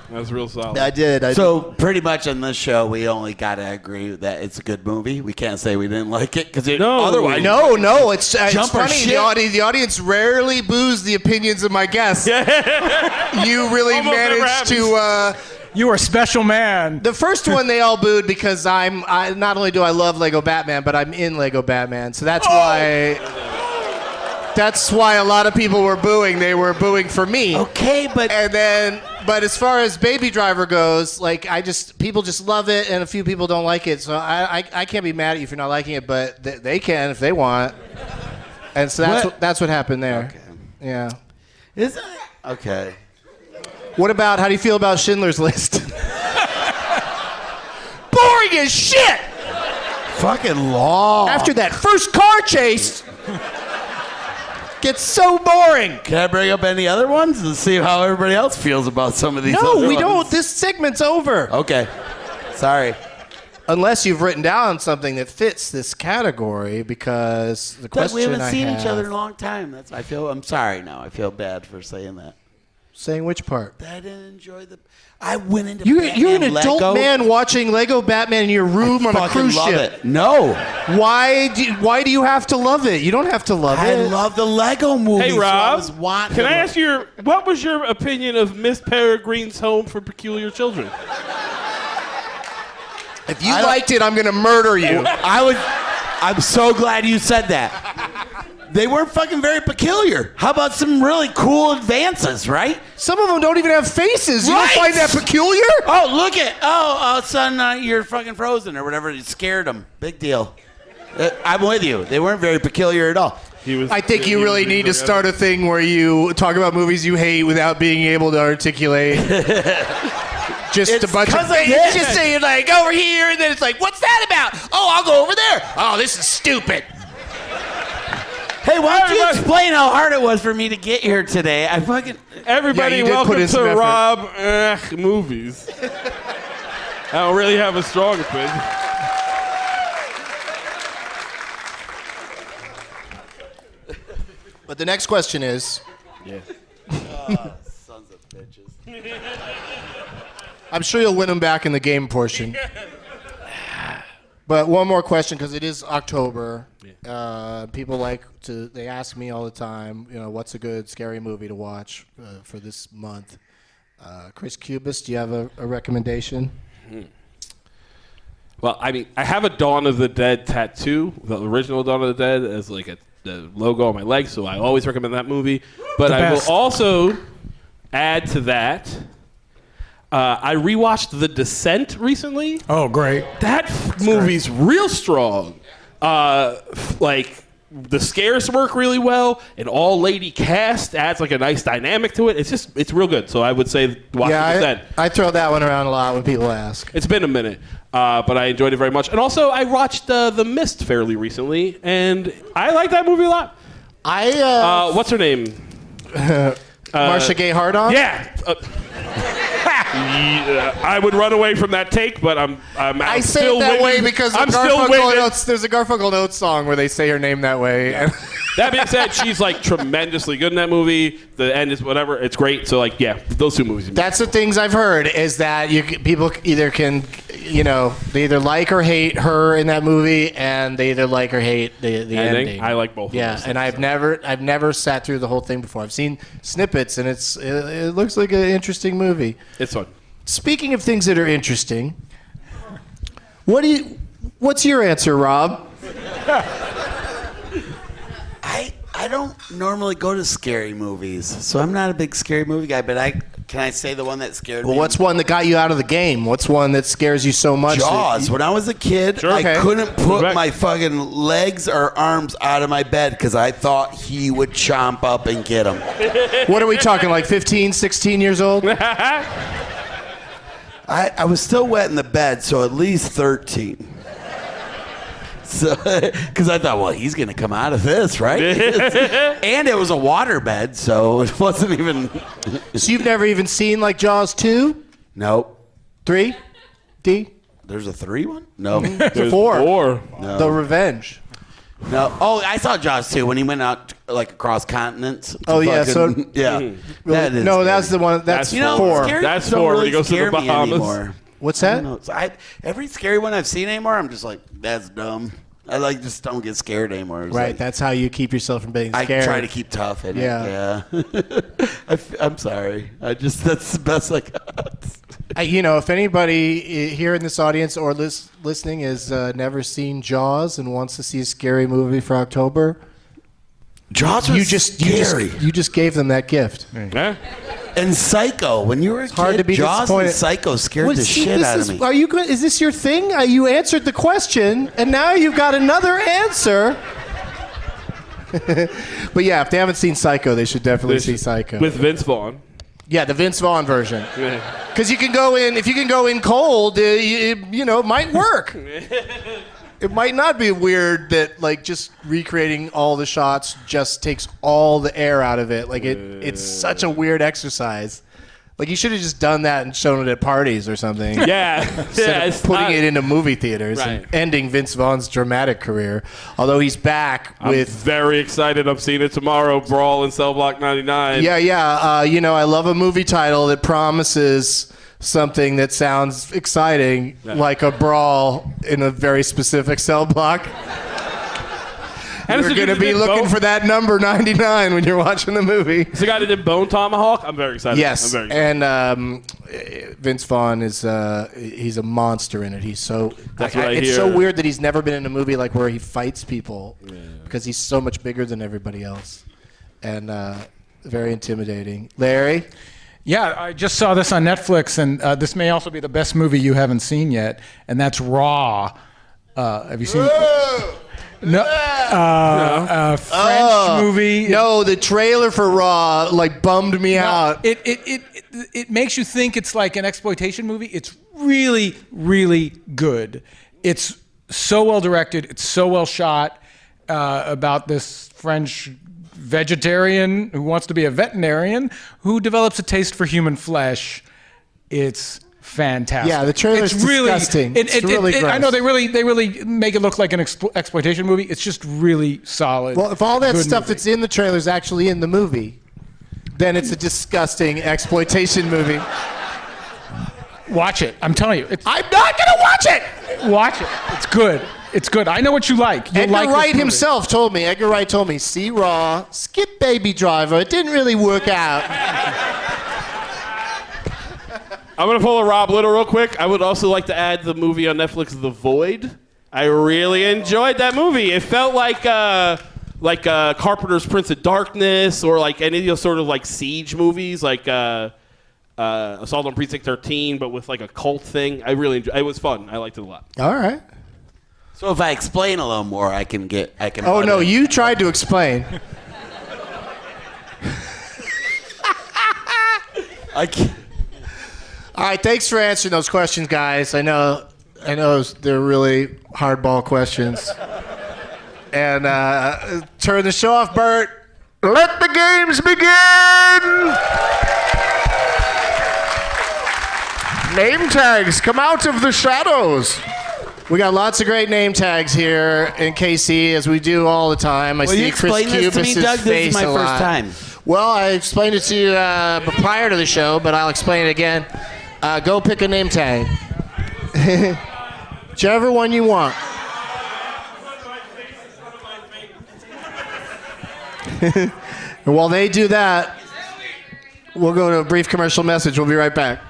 That's real solid. I did. So pretty much on this show, we only got to agree that it's a good movie. We can't say we didn't like it because No. otherwise, No, it's Jump or funny. shit. The audience rarely boos the opinions of my guests. You really Almost never managed to. You were a special man. The first one they all booed because I not only do I love Lego Batman, but I'm in Lego Batman, so that's why. That's why a lot of people were booing. They were booing for me. Okay, but But as far as Baby Driver goes, people just love it, and a few people don't like it. So I can't be mad at you for not liking it, but they can if they want. And so that's what happened there. Okay. Yeah. is it okay? What about, how do you feel about Schindler's List? Boring as shit! Fucking long. After that first car chase, gets so boring. Can I bring up any other ones and see how everybody else feels about some of these? No, other we ones? don't. This segment's over. Okay, sorry. Unless you've written down something that fits this category, because the Doug, question we haven't I seen have, each other in a long time. I'm sorry now. I feel bad for saying that. saying which part? I didn't enjoy the. I went into. You're an Batman adult Lego. man watching Lego Batman in your room on a Fucking cruise love ship. it. No, Why do you have to love it? You don't have to love I it. love the Lego movies. Hey, so I Rob, was wanting can to I look- ask what was your opinion of Miss Peregrine's Home for Peculiar Children? If you liked it, I'm going to murder you. I'm so glad you said that. They weren't fucking very peculiar. How about some really cool advances, right? Some of them don't even have faces. You Right. don't find that peculiar? Oh, look at. Son, you're fucking frozen or whatever. You scared them. Big deal. I'm with you. They weren't very peculiar at all. I think you really need to start a thing where you talk about movies you hate without being able to articulate. Just It's a bunch of 'cause of things. this. Just saying like over here, and then it's like, what's that about? Oh, I'll go over there. Oh, this is stupid. Hey, why don't you explain how hard it was for me to get here today? Everybody, Yeah, you did put welcome in some to effort. Rob Movies. I don't really have a strong opinion. But the next question is, Sons of bitches. I'm sure you'll win them back in the game portion. But one more question, because it is October. People they ask me all the time, what's a good scary movie to watch for this month? Chris Cubas, do you have a recommendation? Well, I mean, I have a Dawn of the Dead tattoo, the original Dawn of the Dead, as like the logo on my leg, so I always recommend that movie. But I will also add to that, I rewatched The Descent recently. Oh, great. That movie's real strong. Like, the scares work really well. An all-lady cast adds like a nice dynamic to it. It's real good. So I would say watch The Descent. I throw that one around a lot when people ask. It's been a minute, but I enjoyed it very much. And also, I watched The Mist fairly recently, and I like that movie a lot. What's her name? Marcia Gay Hardon? Yeah. Yeah, I would run away from that take, but I say still it that waiting. way because I'm still Garfunkel waiting. Oates, there's a Garfunkel Oates song where they say her name that way. And That being said, she's like tremendously good in that movie. The end is whatever. It's great. So like, yeah, those two movies. that's the things I've heard is that people either can, they either like or hate her in that movie, and they either like or hate the ending. I like both. Yeah, of those and I've never sat through the whole thing before. I've seen snippets, and it looks like an interesting movie. It's fun. Speaking of things that are interesting, what's your answer, Rob? I don't normally go to scary movies, so I'm not a big scary movie guy. But can I say the one that scared me? Well, what's one that got you out of the game? What's one that scares you so much? Jaws. When I was a kid, Sure. I Okay. couldn't put Back. my fucking legs or arms out of my bed because I thought he would chomp up and get them. What are we talking, like 15, 16 years old? I was still wet in the bed, so at least 13. So, because I thought, well, he's going to come out of this, right? And it was a water bed, so it wasn't even. So you've never even seen like Jaws 2, Nope. 3, D? There's a 3 one? No. There's 4. four. The Revenge. No. Oh, I saw Jaws 2 when he went out like across continents. to Oh, yeah, fucking- yeah. That is No, scary. that's the one. That's You know, 4. scary That's ones don't 4 when really he goes to the scare me Bahamas. anymore. What's I that? don't know. Every scary one I've seen anymore, I'm just like, that's dumb. I just don't get scared anymore. It's Right, like, that's how you keep yourself from being I scared. try to keep tough in Yeah. it. Yeah. I'm sorry. That's the best I got. If anybody here in this audience or listening has never seen Jaws and wants to see a scary movie for October, Jaws was you just gave them that gift. Yeah. and Psycho. When you were a kid, hard to be Jaws disappointed. and Psycho scared Well, the see, shit this out is- of me. Are you good? Is this your thing? You answered the question, and now you've got another answer. But yeah, if they haven't seen Psycho, they should definitely see Psycho. With Vince Vaughn. Yeah, the Vince Vaughn version. Yeah. Because you can go in, if you can go in cold, it might work. It might not be weird that like just recreating all the shots just takes all the air out of it. Like it's such a weird exercise Like, you should have just done that and shown it at parties or something. Yeah. Instead of putting it into movie theaters and Right. ending Vince Vaughn's dramatic career. Although he's back I'm with... very excited. I'm seeing it tomorrow. Brawl in Cell Block 99. Yeah. I love a movie title that promises something that sounds exciting, like a brawl in a very specific cell block. And You're going to be looking for that number 99 when you're watching the movie. It's the guy that did Bone Tomahawk. I'm very excited. Yes, I'm very excited. and Vince Vaughn is he's a monster in it. He's so That's what I it's hear. so weird that he's never been in a movie like where he fights people because he's so much bigger than everybody else, and very intimidating. Larry, Yeah, I just saw this on Netflix, and this may also be the best movie you haven't seen yet, and that's Raw. Have you seen? No, French movie. No, the trailer for Raw like bummed me out. It makes you think it's like an exploitation movie. It's really, really good. It's so well directed. It's so well shot. About this French vegetarian who wants to be a veterinarian who develops a taste for human flesh. It's fantastic. Yeah, the trailer's it's really, disgusting. It's really gross. I know they really make it look like an exploitation movie. It's just really solid. Well, if all that good stuff movie. that's in the trailer is actually in the movie, then it's a disgusting exploitation movie. Watch it. I'm telling you. I'm not gonna watch it. Watch it. It's good. It's good. I know what you like. You'll Edgar like this Wright movie. himself told me. Edgar Wright told me, see Raw, skip Baby Driver. It didn't really work out. I'm going to pull a Rob Little real quick. I would also like to add the movie on Netflix, The Void. I really enjoyed that movie. It felt like Carpenter's Prince of Darkness or like any of those sort of like siege movies, like Assault on Precinct 13, but with like a cult thing. I really enjoyed it. It was fun. I liked it a lot. All right. So if I explain a little more, I can. Oh, no, you tried to explain. I can. All right, thanks for answering those questions, guys. I know they're really hardball questions. And turn the show off, Bert. Let the games begin! Name tags, come out of the shadows. We got lots of great name tags here in KC, as we do all the time. Will you explain this to me, Doug? This is my first time. Well, I explained it to you prior to the show, but I'll explain it again. Go pick a name tag. Whichever one you want. And while they do that, we'll go to a brief commercial message. We'll be right back.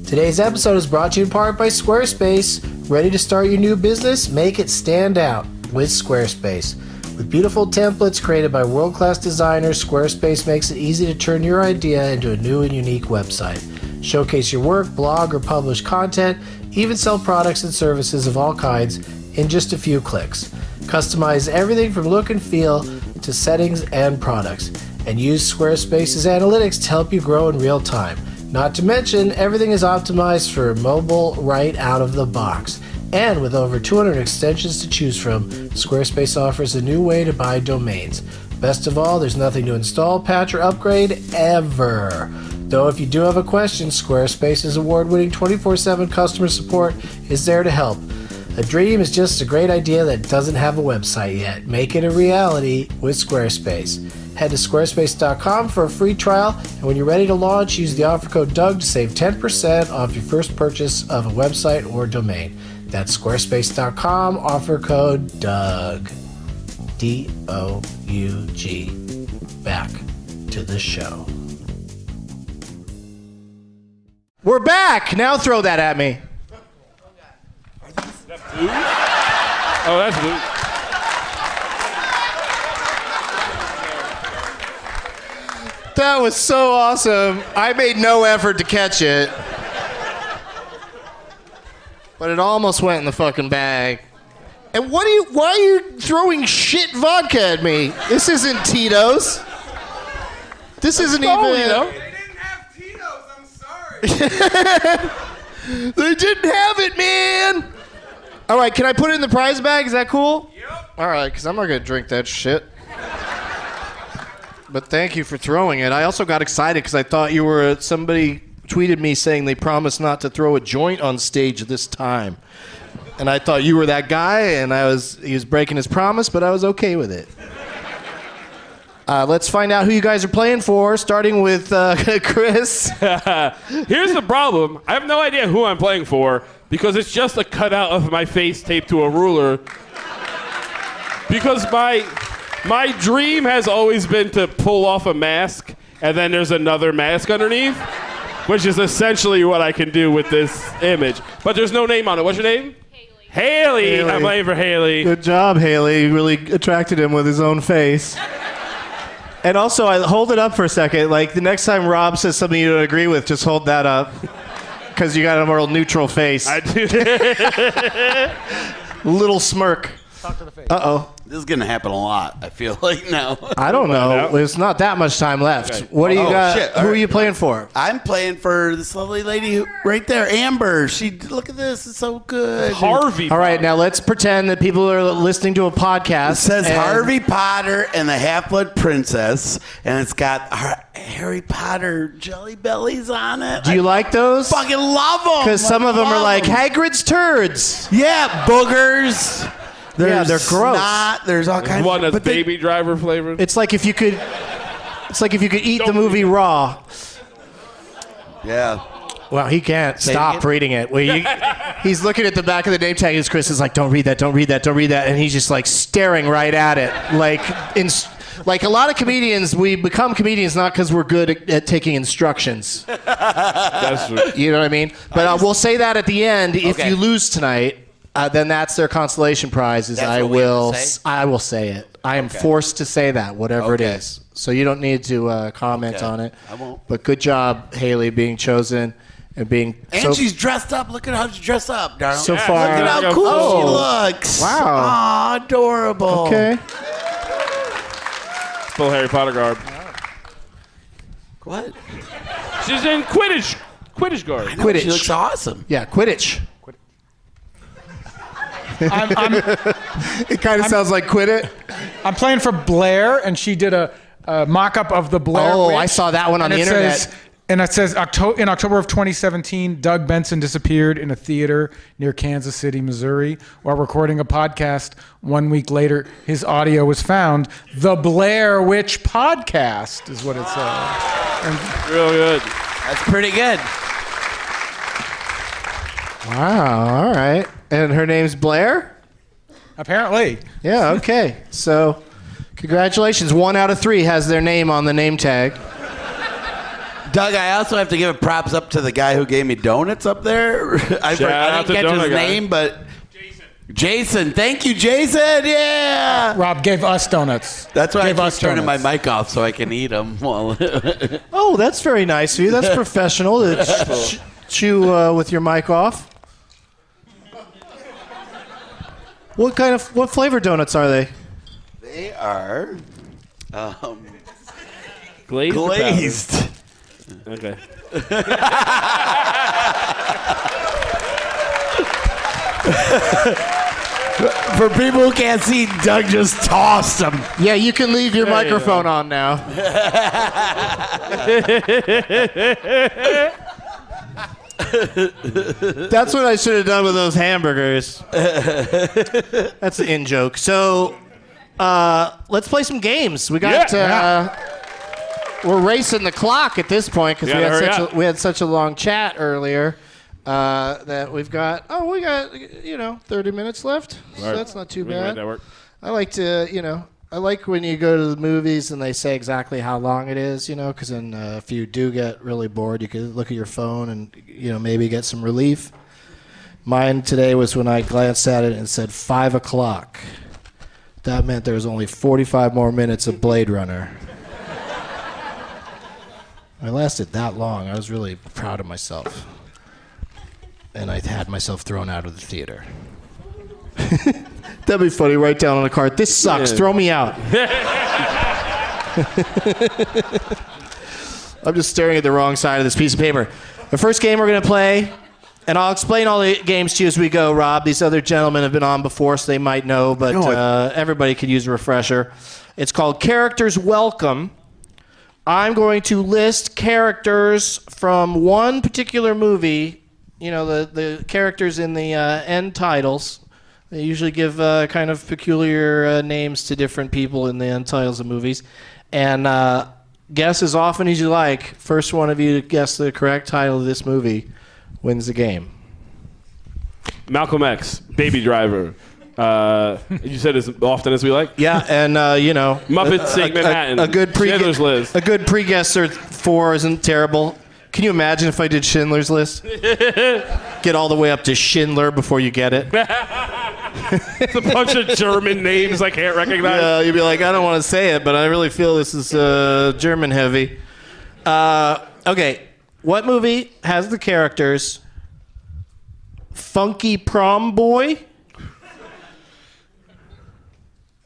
Today's episode is brought to you in part by Squarespace. Ready to start your new business? Make it stand out with Squarespace. With beautiful templates created by world-class designers, Squarespace makes it easy to turn your idea into a new and unique website. Showcase your work, blog, or publish content, even sell products and services of all kinds in just a few clicks. Customize everything from look and feel to settings and products, and use Squarespace's analytics to help you grow in real time. Not to mention, everything is optimized for mobile right out of the box. And with over 200 extensions to choose from, Squarespace offers a new way to buy domains. Best of all, there's nothing to install, patch, or upgrade ever. Though if you do have a question, Squarespace's award-winning 24/7 customer support is there to help. A dream is just a great idea that doesn't have a website yet. Make it a reality with Squarespace. Head to squarespace.com for a free trial, and when you're ready to launch, use the offer code DOUG to save 10% off your first purchase of a website or domain. That's squarespace.com, offer code DOUG. D-O-U-G. Back to the show. We're back. Now throw that at me. Oh, that's blue. That was so awesome. I made no effort to catch it. But it almost went in the fucking bag. And why are you throwing shit vodka at me? This isn't Tito's. This isn't even... You know? They didn't have Tito's, I'm sorry. They didn't have it, man. All right, can I put it in the prize bag? Is that cool? Yep. All right, because I'm not going to drink that shit. But thank you for throwing it. I also got excited because I thought you were somebody tweeted me saying they promised not to throw a joint on stage this time. And I thought you were that guy, and he was breaking his promise, but I was okay with it. Let's find out who you guys are playing for, starting with Chris. Here's the problem. I have no idea who I'm playing for because it's just a cutout of my face taped to a ruler. Because my dream has always been to pull off a mask, and then there's another mask underneath, which is essentially what I can do with this image. But there's no name on it. What's your name? Haley. I'm playing for Haley. Good job, Haley. You really attracted him with his own face. And also, I hold it up for a second. Like, the next time Rob says something you don't agree with, just hold that up. Because you got a more neutral face. I do. Little smirk. Talk to the face. Uh-oh. This is going to happen a lot, I feel like now. I don't know. There's not that much time left. Okay. What do you got? Shit. All Who are right. you playing for? I'm playing for this lovely lady right there, Amber. Look at this. It's so good. Harvey. All right, now let's pretend that people are listening to a podcast. It says and- Harvey Potter and the Half-Blood Princess, and it's got Harry Potter jelly bellies on it. Do you like those? Fucking love them. Because some of them are like Love 'em. Hagrid's turds. Yeah, boogers. Yeah, they're gross. Snot, there's all kinds One of that's Baby Driver flavored. It's like if you could eat the movie raw. Yeah. Well, he can't Say it stop again? reading it. He's looking at the back of the name tag, and Chris is like, "Don't read that, don't read that, don't read that," and he's just like staring right at it, like a lot of comedians. We become comedians not because we're good at taking instructions. That's true. You know what I mean? But we'll say that at the end. If Okay. you lose tonight, then that's their consolation prize. Is That's I what we have will to say? I will say it. I am forced to say that, whatever it Okay. is. So you don't need to comment Okay. on it. I won't. But good job, Haley, being chosen and being And she's dressed up. Look at how she's dressed up, darling. so Yeah, far. Look at how Oh. cool she looks. Wow. Aw, adorable. Okay. Full Harry Potter garb. What? She's in Quidditch garb. I know, Quidditch. She looks awesome. Yeah, Quidditch. I'm It kind of sounds like Quit It. playing for Blair, and she did a mock-up of the Blair Oh, Witch. I saw that one on And the it internet. says- and it says, in October of 2017, Doug Benson disappeared in a theater near Kansas City, Missouri, while recording a podcast. 1 week later, his audio was found. The Blair Witch Podcast is what it says. Real good. That's pretty good. Wow. All right. And her name's Blair? Apparently. Yeah, okay. So, congratulations. 1 out of 3 has their name on the name tag. Doug, I also have to give props up to the guy who gave me donuts up there. I Shout out didn't to catch his Donut Guy. name, but Jason. Thank you, Jason. Yeah. Rob gave us donuts. That's why Gave I us keep turning my donuts. mic off so I can eat them. Well, Oh, that's very nice of you. That's professional to chew with your mic off. What flavor donuts are they? they are Glazed. or powdered? glazed. Okay. For people who can't see, Doug just tossed them. Yeah, you can leave your microphone on now. That's what I should have done with those hamburgers. That's an in joke. So, let's play some games. We got. We're racing the clock at this point because Gotta we had hurry such a long chat earlier. That we got 30 minutes left. So that's not too We can make bad. that work. I like to, I like when you go to the movies and they say exactly how long it is, because then if you do get really bored, you could look at your phone and, maybe get some relief. Mine today was when I glanced at it and it said 5 o'clock. That meant there was only 45 more minutes of Blade Runner. I lasted that long. I was really proud of myself. And I had myself thrown out of the theater. That'd be funny. Write down on a card, "This sucks. Yeah. Throw me out." I'm just staring at the wrong side of this piece of paper. The first game we're going to play, and I'll explain all the games to you as we go, Rob. These other gentlemen have been on before, so they might know, but everybody could use a refresher. It's called Characters Welcome. I'm going to list characters from one particular movie. You know, the characters in the end titles. They usually give kind of peculiar names to different people in the end titles of movies. And guess as often as you like. First one of you to guess the correct title of this movie wins the game. Malcolm X, Baby Driver. You said as often as we like? Yeah, and you know, Muppets Take Manhattan. A good Schindler's List. A good pre-guesser 4 isn't terrible. Can you imagine if I did Schindler's List? Get all the way up to Schindler before you get it. It's a bunch of German names I can't recognize. Yeah, you'd be like, I don't want to say it, but I really feel this is German heavy. Okay, what movie has the characters Funky Prom Boy?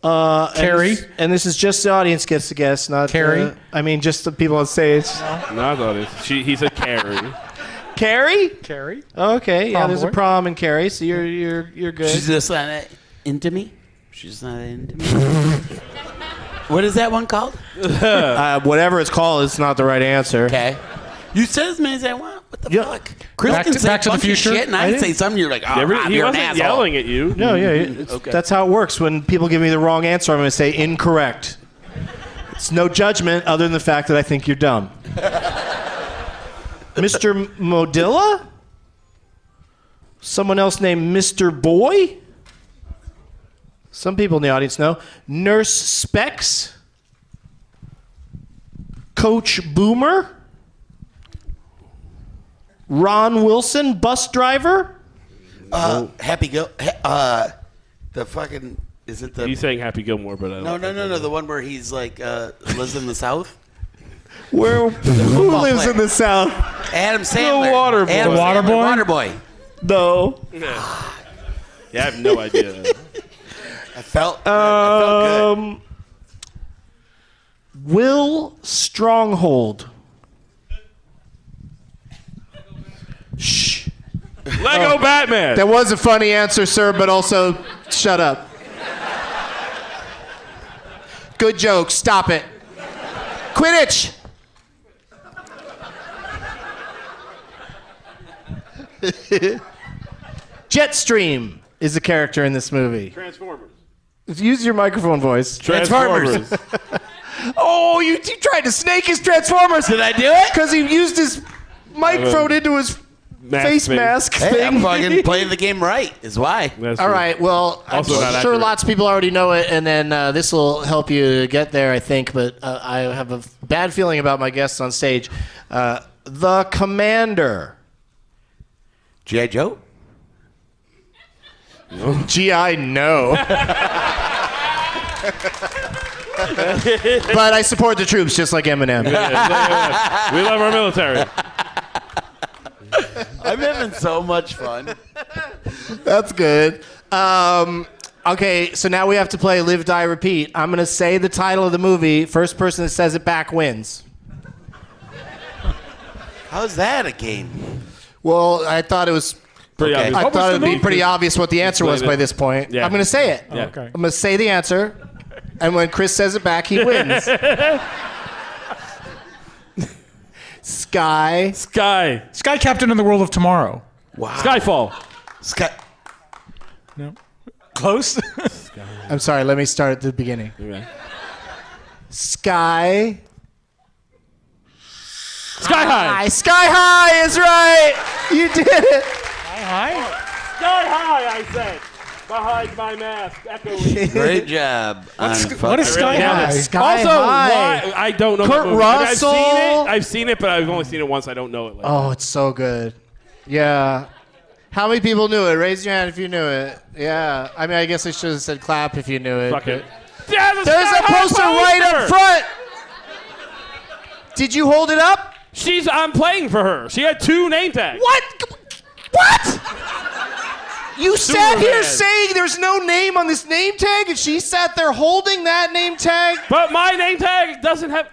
Carrie. And this is just the audience gets to guess, not Carrie. I mean, just the people on stage. No, I thought he said Carrie. Carrie? Carrie. Okay, yeah, Prom there's boy. a prom in Carrie, so you're good. She's just not into me. She's not into me. What is that one called? Whatever it's called, it's not the right answer. Okay. You said as many as I want. What the Yeah. fuck? Chris Back can to- say Back to the funky Future? shit, and I say something. You're like, oh, Rob, He you're an wasn't asshole. yelling at you. No, yeah, that's how it works. When people give me the wrong answer, I'm going to say incorrect. It's no judgment other than the fact that I think you're dumb. Mr. Modilla? Someone else named Mr. Boy? Some people in the audience know. Nurse Specs? Coach Boomer? Ron Wilson, bus driver? Happy Go. The fucking. Is it the. He's saying Happy Gilmore, but I don't No. The one where he's like, lives in the South? Who lives player. in the South? Adam Sandler. water boy. Adam The water Sandler, boy? Water boy. No. Yeah, I have no idea. I felt good. Will Stronghold. Shh. Lego Batman. That was a funny answer, sir, but also shut up. Good joke. Stop it. Quidditch. Jetstream is a character in this movie. Transformers. Use your microphone voice. Transformers. Oh, you tried to snake his Transformers. Did I do it? Because he used his microphone into his face mask Hey, I'm thing. fucking playing the game right, is why. That's All true. right, well, I'm Also not sure accurate. lots of people already know it, and then this will help you get there, I think, but I have a bad feeling about my guests on stage. The Commander. G.I. Joe? G.I. No. But I support the troops just like Eminem. We love our military. I'm having so much fun. That's good. Okay, so now we have to play Live, Die, Repeat. I'm going to say the title of the movie. First person that says it back wins. How's that a game? Well, I thought it was... Pretty Okay. obvious. I What was thought the it would be movie? pretty obvious what the answer was by this point. Yeah. I'm going to say it. Yeah. Okay. I'm going to say the answer, and when Chris says it back, he wins. Sky. Sky Captain in the World of Tomorrow. Wow. Skyfall. Sky. No. Close. I'm sorry, let me start at the beginning. Okay. Sky. Sky High. Sky High is right. You did it. Hi. Sky High, I said. Behind my mask, echoing. Great job. What is Sky really High? am. Sky Also, High. why I don't know. Kurt that movie. I mean, Russell. I've seen it, but I've only seen it once. I don't know it. Like Oh, it's so good. Yeah. How many people knew it? Raise your hand if you knew it. Yeah. I mean, I guess I should have said clap if you knew it. fuck it. Yeah, There's a poster right up front. Did you hold it up? I'm playing for her. She had 2 name tags. What? What? You sat here Superman. saying there's no name on this name tag, and she sat there holding that name tag, But my name tag doesn't have.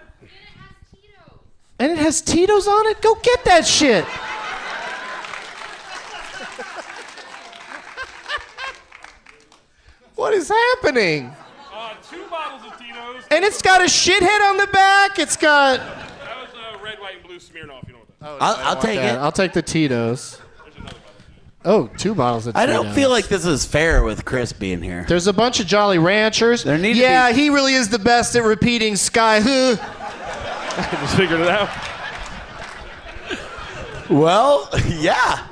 and it has Tito's on it? Go get that shit. What is happening? 2 bottles of Tito's. And it's got a shithead on the back. It's got... That was red, white, and blue Smirnoff. You know what that is. I'll take it. I'll take the Tito's. There's another bottle. Oh, 2 bottles of I Tito's. don't feel like this is fair with Chris being here. There's a bunch of Jolly Ranchers. There need to yeah, be- he really is the best at repeating Sky. I just figured it out. Well, yeah.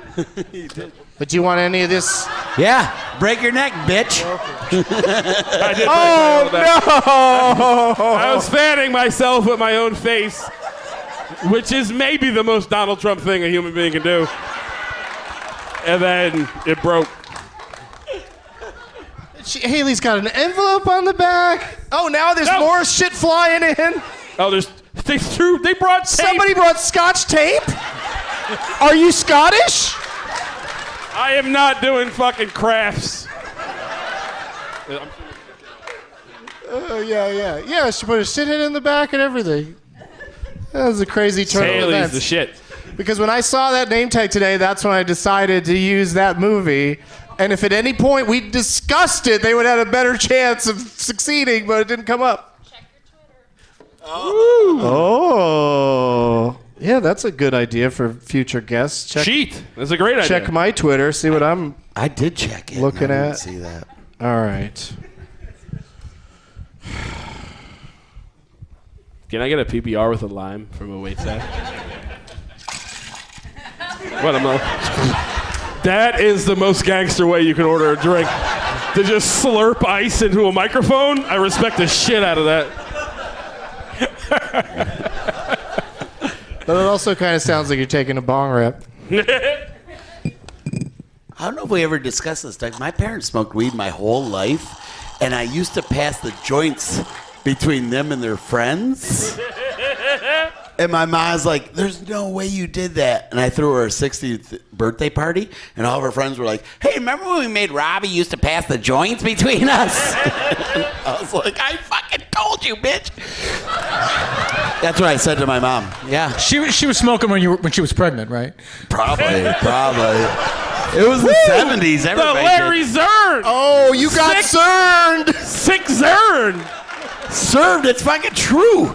But do you want any of this? Yeah. Break your neck, bitch. I did Oh, no! I was fanning myself with my own face, which is maybe the most Donald Trump thing a human being can do. And then it broke. Haley's got an envelope on the back. Oh, now there's No. more shit flying in. Oh, they brought tape. Somebody brought Scotch tape? Are you Scottish? I am not doing fucking crafts. Yeah. Yeah, she put a shithead in the back and everything. That was a crazy turn of Haley's events. the shit. Because when I saw that name tag today, that's when I decided to use that movie. And if at any point we discussed it, they would have a better chance of succeeding, but it didn't come up. Check your Twitter. Oh. Yeah, that's a good idea for future guests. Cheat. That's a great idea. Check my Twitter, see what I'm I did check it. Looking I didn't at- see that. all right. Can I get a PBR with a lime from a waitstaff? What am I? That is the most gangster way you can order a drink. To just slurp ice into a microphone? I respect the shit out of that. But it also kind of sounds like you're taking a bong rip. I don't know if we ever discussed this, Doug. My parents smoked weed my whole life, and I used to pass the joints between them and their friends. And my mom's like, there's no way you did that. And I threw her a 60th birthday party, and all of her friends were like, hey, remember when we made Robbie used to pass the joints between us? I was like, I fucking told you, bitch. That's what I said to my mom. Yeah. She was smoking when she was pregnant, right? Probably. It was the 70s. The Everybody Larry did. Zern! Oh, you got cerned! Sick Zern! Served. It's fucking true.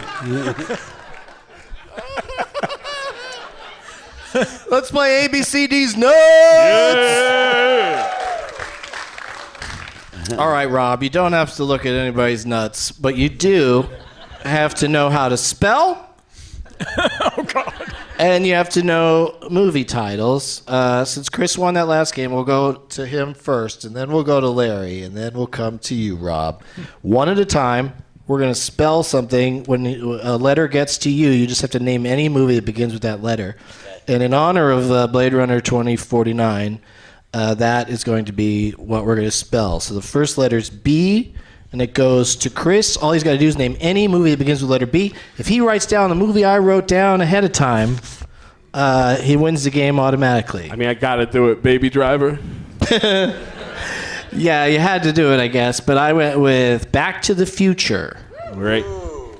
Let's play ABCD's Nuts! Yeah. All right, Rob, you don't have to look at anybody's nuts, but you do have to know how to spell. Oh, God. And you have to know movie titles. Since Chris won that last game, we'll go to him first, and then we'll go to Larry, and then we'll come to you, Rob. One at a time. We're going to spell something. When a letter gets to you, you just have to name any movie that begins with that letter. And in honor of Blade Runner 2049, that is going to be what we're going to spell. So the first letter is B, and it goes to Chris. All he's got to do is name any movie that begins with letter B. If he writes down the movie I wrote down ahead of time, he wins the game automatically. I mean, I gotta do it, Baby Driver. Yeah, you had to do it, I guess. But I went with Back to the Future. Right.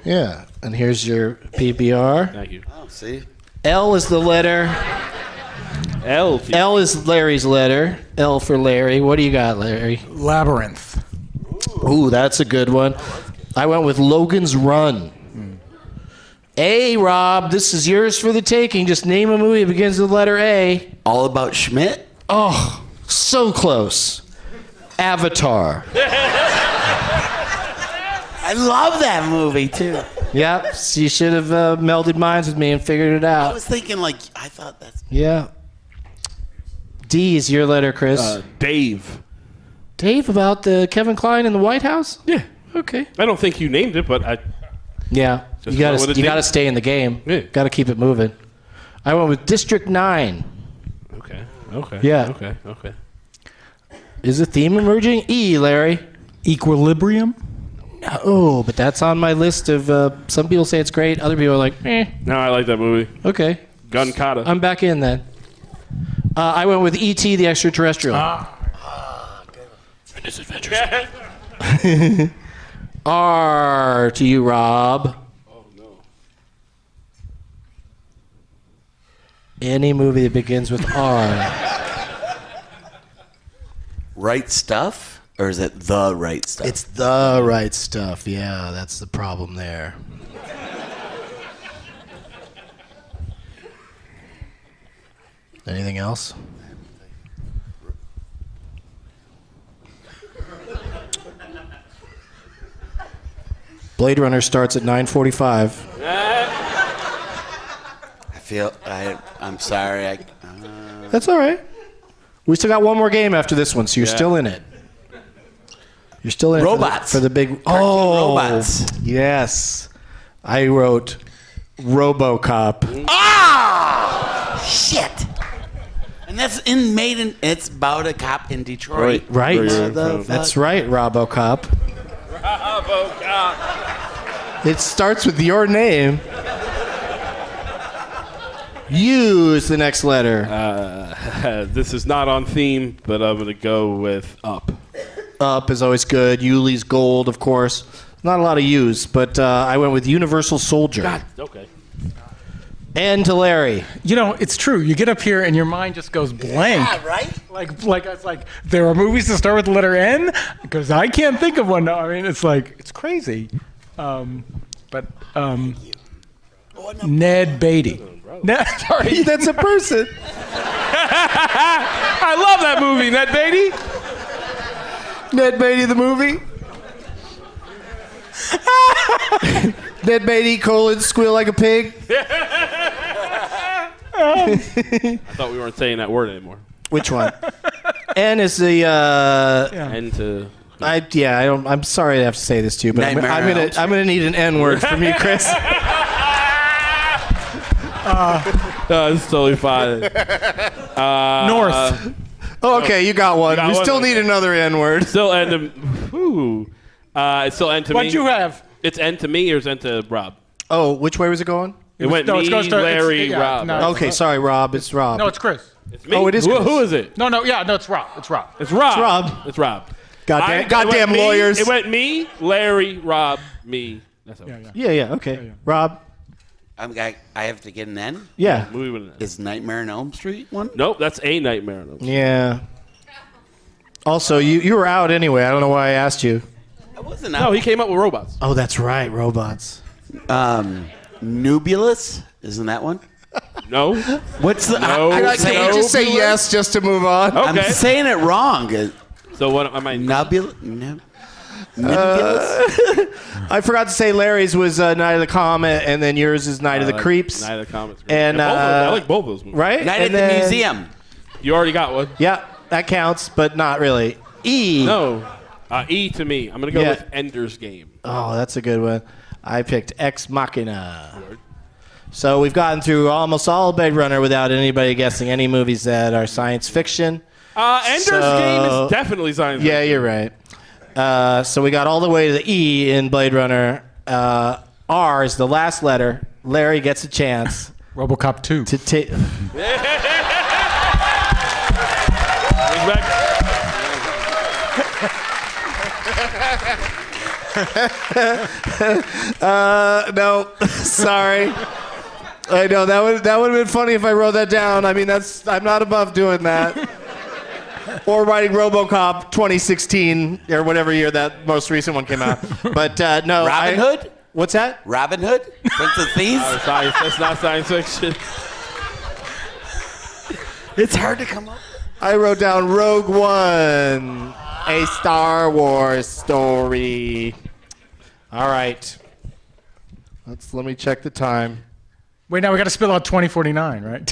Yeah. And here's your PBR. Thank you. Oh, see? L is the letter. L. L is Larry's letter. L for Larry. What do you got, Larry? Labyrinth. Ooh, that's a good one. I went with Logan's Run. A, Rob, this is yours for the taking. Just name a movie that begins with the letter A. All About Schmidt? Oh, so close. Avatar. I love that movie, too. Yep, so you should have melded minds with me and figured it I out. was thinking, like, I thought that's... Yeah. D is your letter, Chris. Dave. Dave, about the Kevin Kline in the White House? Yeah. Okay. I don't think you named it, but I. Yeah, Just you went with got a to D. stay in the game. Yeah. Got to keep it moving. I went with District 9. Okay. Yeah. Okay. Is a theme emerging? E, Larry. Equilibrium. Oh, but that's on my list of. Some people say it's great. Other people are like, eh. No, I like that movie. Okay. Gun Kata. I'm back in then. I went with E.T. the Extraterrestrial. His Adventures. R to you, Rob. Oh no. Any movie that begins with R. Right Stuff? Or is it the right stuff? It's the right stuff. Yeah, that's the problem there. Anything else? Blade Runner starts at 9:45. I'm sorry. That's all right. We still got one more game after this one, so you're still in it. You're still in it Robots. for the big robots. Yes. I wrote RoboCop. Shit. And that's it's about a cop in Detroit. Right. Motherfucker. That's right, RoboCop. It starts with your name. Use the next letter. This is not on theme, but I'm going to go with up. Up is always good. Yuli's gold, of course. Not a lot of U's, but I went with Universal Soldier. Okay. And to Larry. You know, it's true. You get up here and your mind just goes blank. Yeah, right? It's like there are movies that start with the letter N because I can't think of one now. I mean, it's like it's crazy. Ned Beatty. Sorry, That's a person. I love that movie, Ned Beatty. Ned Beatty, the movie. Ned Beatty, squeal like a pig. I thought we weren't saying that word anymore. Which one? N is the. And to. I'm sorry to have to say this to you, but I'm gonna need an N word from you, Chris. It's totally fine. North. Okay, you got one. We still need another N word. Still end to. It's still end to me. What'd you have? It's end to me or it's end to Rob? Oh, which way was it going? It went me, Larry, Rob. no. Okay, sorry, Rob. It's Rob. No, it's Chris. It's me. Oh, it is Who, Chris. who is it? No, it's Rob. It's Rob. It's Rob. Rob. It's Rob. Goddamn it went lawyers. It went me, Larry, Rob, me. That's how it was. Yeah. Okay. Rob. I have to get an N? Yeah. Movie with an N. Is Nightmare on Elm Street one? Nope, that's a nightmare. Yeah. Also, you were out anyway. I don't know why I asked you. I wasn't No, out. he came up with robots. Oh, that's right, robots. Nubulus? Isn't that one? No. What's the... No. Can you just say yes just to move on? I'm Okay. saying it wrong. So what am I? Nubulus? I forgot to say Larry's was Night of the Comet, and then yours is Night of the Creeps. Night of the Comets. And, I like both of those movies. Right? Night And at the then- Museum. You already got one. Yeah, that counts, but not really. E. No. E to me. I'm gonna go Yeah. with Ender's Game. Oh, that's a good one. I picked Ex Machina. So we've gotten through almost all Blade Runner without anybody guessing any movies that are science fiction. Ender's Game is definitely science Yeah, fiction. you're right. So we got all the way to the E in Blade Runner. R is the last letter. Larry gets a chance RoboCop 2. to take. No, sorry. I know that would have been funny if I wrote that down. I mean, I'm not above doing that. Or writing RoboCop 2016 or whatever year that most recent one came out. But no, Robin Hood? What's that? Robin Hood? Prince of Thieves? That's not science fiction. It's hard to come up. I wrote down Rogue One, a Star Wars story. All right. Let me check the time. Wait, now we got to spill out 2049, right?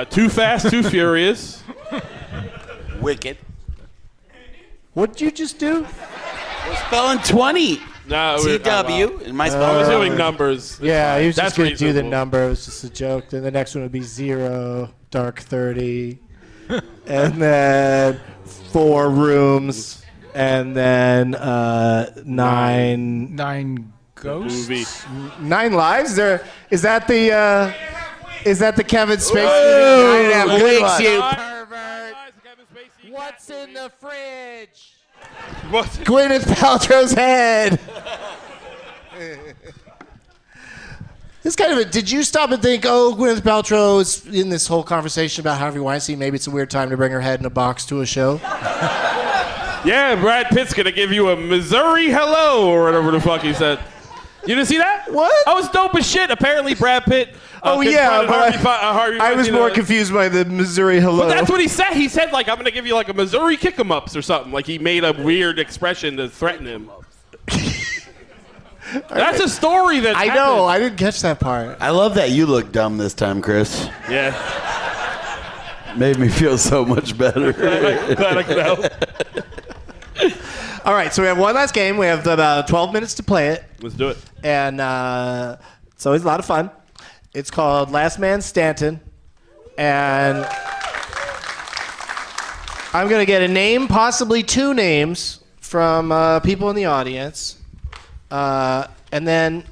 Too Fast, Too Furious. Wicked. What did you just do? We're spelling 20. No, TW. Am I I spelling was it doing wrong? numbers. Yeah, he was That's just going to do the reasonable. number. It was just a joke. Then the next one would be 0, dark 30. And then 4 rooms. And then 9. 9 ghosts? Movie. 9 lives? Is that the Kevin Spacey? Whoa! 9 Good weeks, one. you Nine pervert. lives, Kevin Spacey, What's cat in the fridge? What's Gwyneth Paltrow's head. This kind of a, did you stop and think, oh, Gwyneth Paltrow is in this whole conversation about Harvey Weinstein, maybe it's a weird time to bring her head in a box to a show? Yeah, Brad Pitt's gonna give you a Missouri hello or whatever the fuck he said. You didn't see that? What? That was dope as shit. Apparently, Brad Pitt. Oh yeah, but Harvey I was Weinstein, more confused by the Missouri hello. But that's what he said. He said like, I'm gonna give you like a Missouri kick-em-ups or something. Like he made a weird expression to threaten him. That's a story that I know. I didn't catch that part. I love that you look dumb this time, Chris. Yeah. Made me feel so much better. Glad I could help. All right, so we have one last game. We have about 12 minutes to play it. Let's do it. And it's always a lot of fun. It's called Last Man Stanton. And I'm going to get a name, possibly two names, from people in the audience. And then,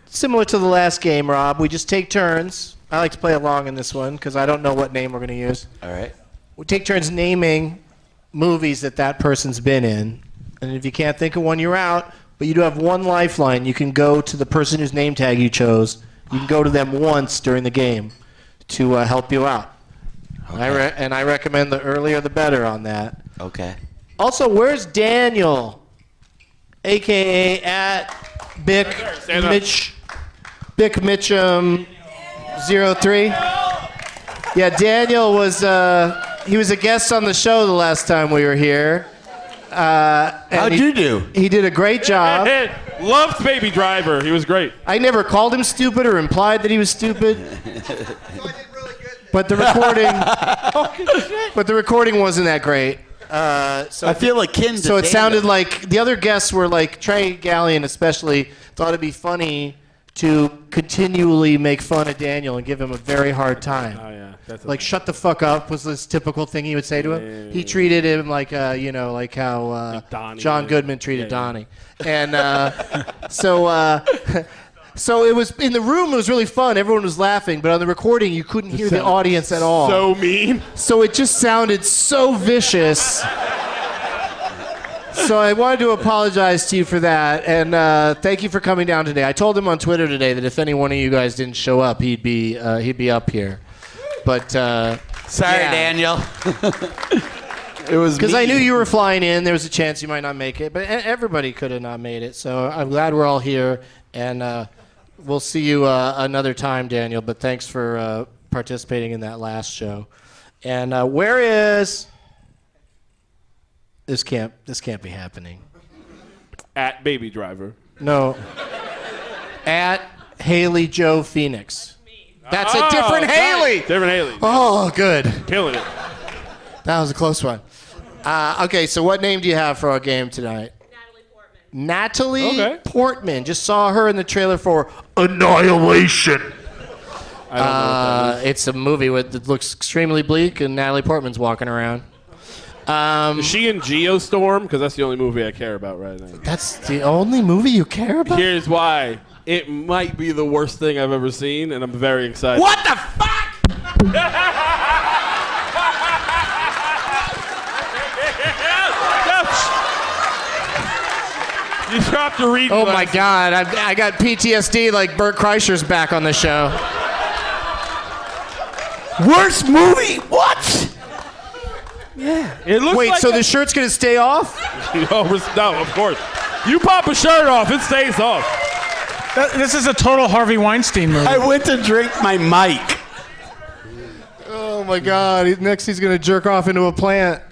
similar to the last game, Rob, we just take turns. I like to play along in this one because I don't know what name we're going to use. All right. We take turns naming movies that person's been in. And if you can't think of one, you're out. But you do have one lifeline. You can go to the person whose name tag you chose. You can go to them once during the game to help you out. Okay. And I recommend the earlier the better on that. Okay. Also, where's Daniel? A.K.A. at Bick Mitchum 03. Yeah, Daniel was he was a guest on the show the last time we were here. How'd you do? He did a great job. Loved Baby Driver. He was great. I never called him stupid or implied that he was stupid. But the recording wasn't that great. So I feel akin to So it Daniel. sounded like the other guests were like Trey Gallion especially thought it'd be funny to continually make fun of Daniel and give him a very hard time. Oh yeah, that's Like shut the fuck up was this typical thing he would say to him. He treated him like like how Like Donnie, John yeah. Goodman treated Yeah, yeah. Donnie. And so it was in the room. It was really fun. Everyone was laughing, but on the recording, you couldn't hear the audience at all. so mean. So it just sounded so vicious. So I wanted to apologize to you for that, and thank you for coming down today. I told him on Twitter today that if any one of you guys didn't show up, he'd be up here. But Sorry, yeah. Daniel. It was because I me. knew you were flying in, there was a chance you might not make it, but everybody could have not made it. So I'm glad we're all here, and we'll see you another time, Daniel. But thanks for participating in that last show. And where is this? Can't be happening. At Baby Driver. No. At Haley Joe Phoenix. That's a different Haley. Different Haley. Oh, good. Killing it. That was a close one. Okay, so what name do you have for our game tonight? Natalie Okay. Portman. Just saw her in the trailer for Annihilation. I don't know what that It's a movie that looks extremely bleak, and Natalie Portman's walking around. is. Is she in Geostorm? Because that's the only movie I care about right now. That's the only movie you care about? Here's why. It might be the worst thing I've ever seen, and I'm very excited. What the fuck? You dropped your reading Oh my glasses. God, I got PTSD like Bert Kreischer's back on the show. Worst movie? What? It looks Wait, like so the shirt's gonna stay off? no, of course. You pop a shirt off, it stays off. This is a total Harvey Weinstein movie. I went to drink my mic. Oh my God, next he's gonna jerk off into a plant.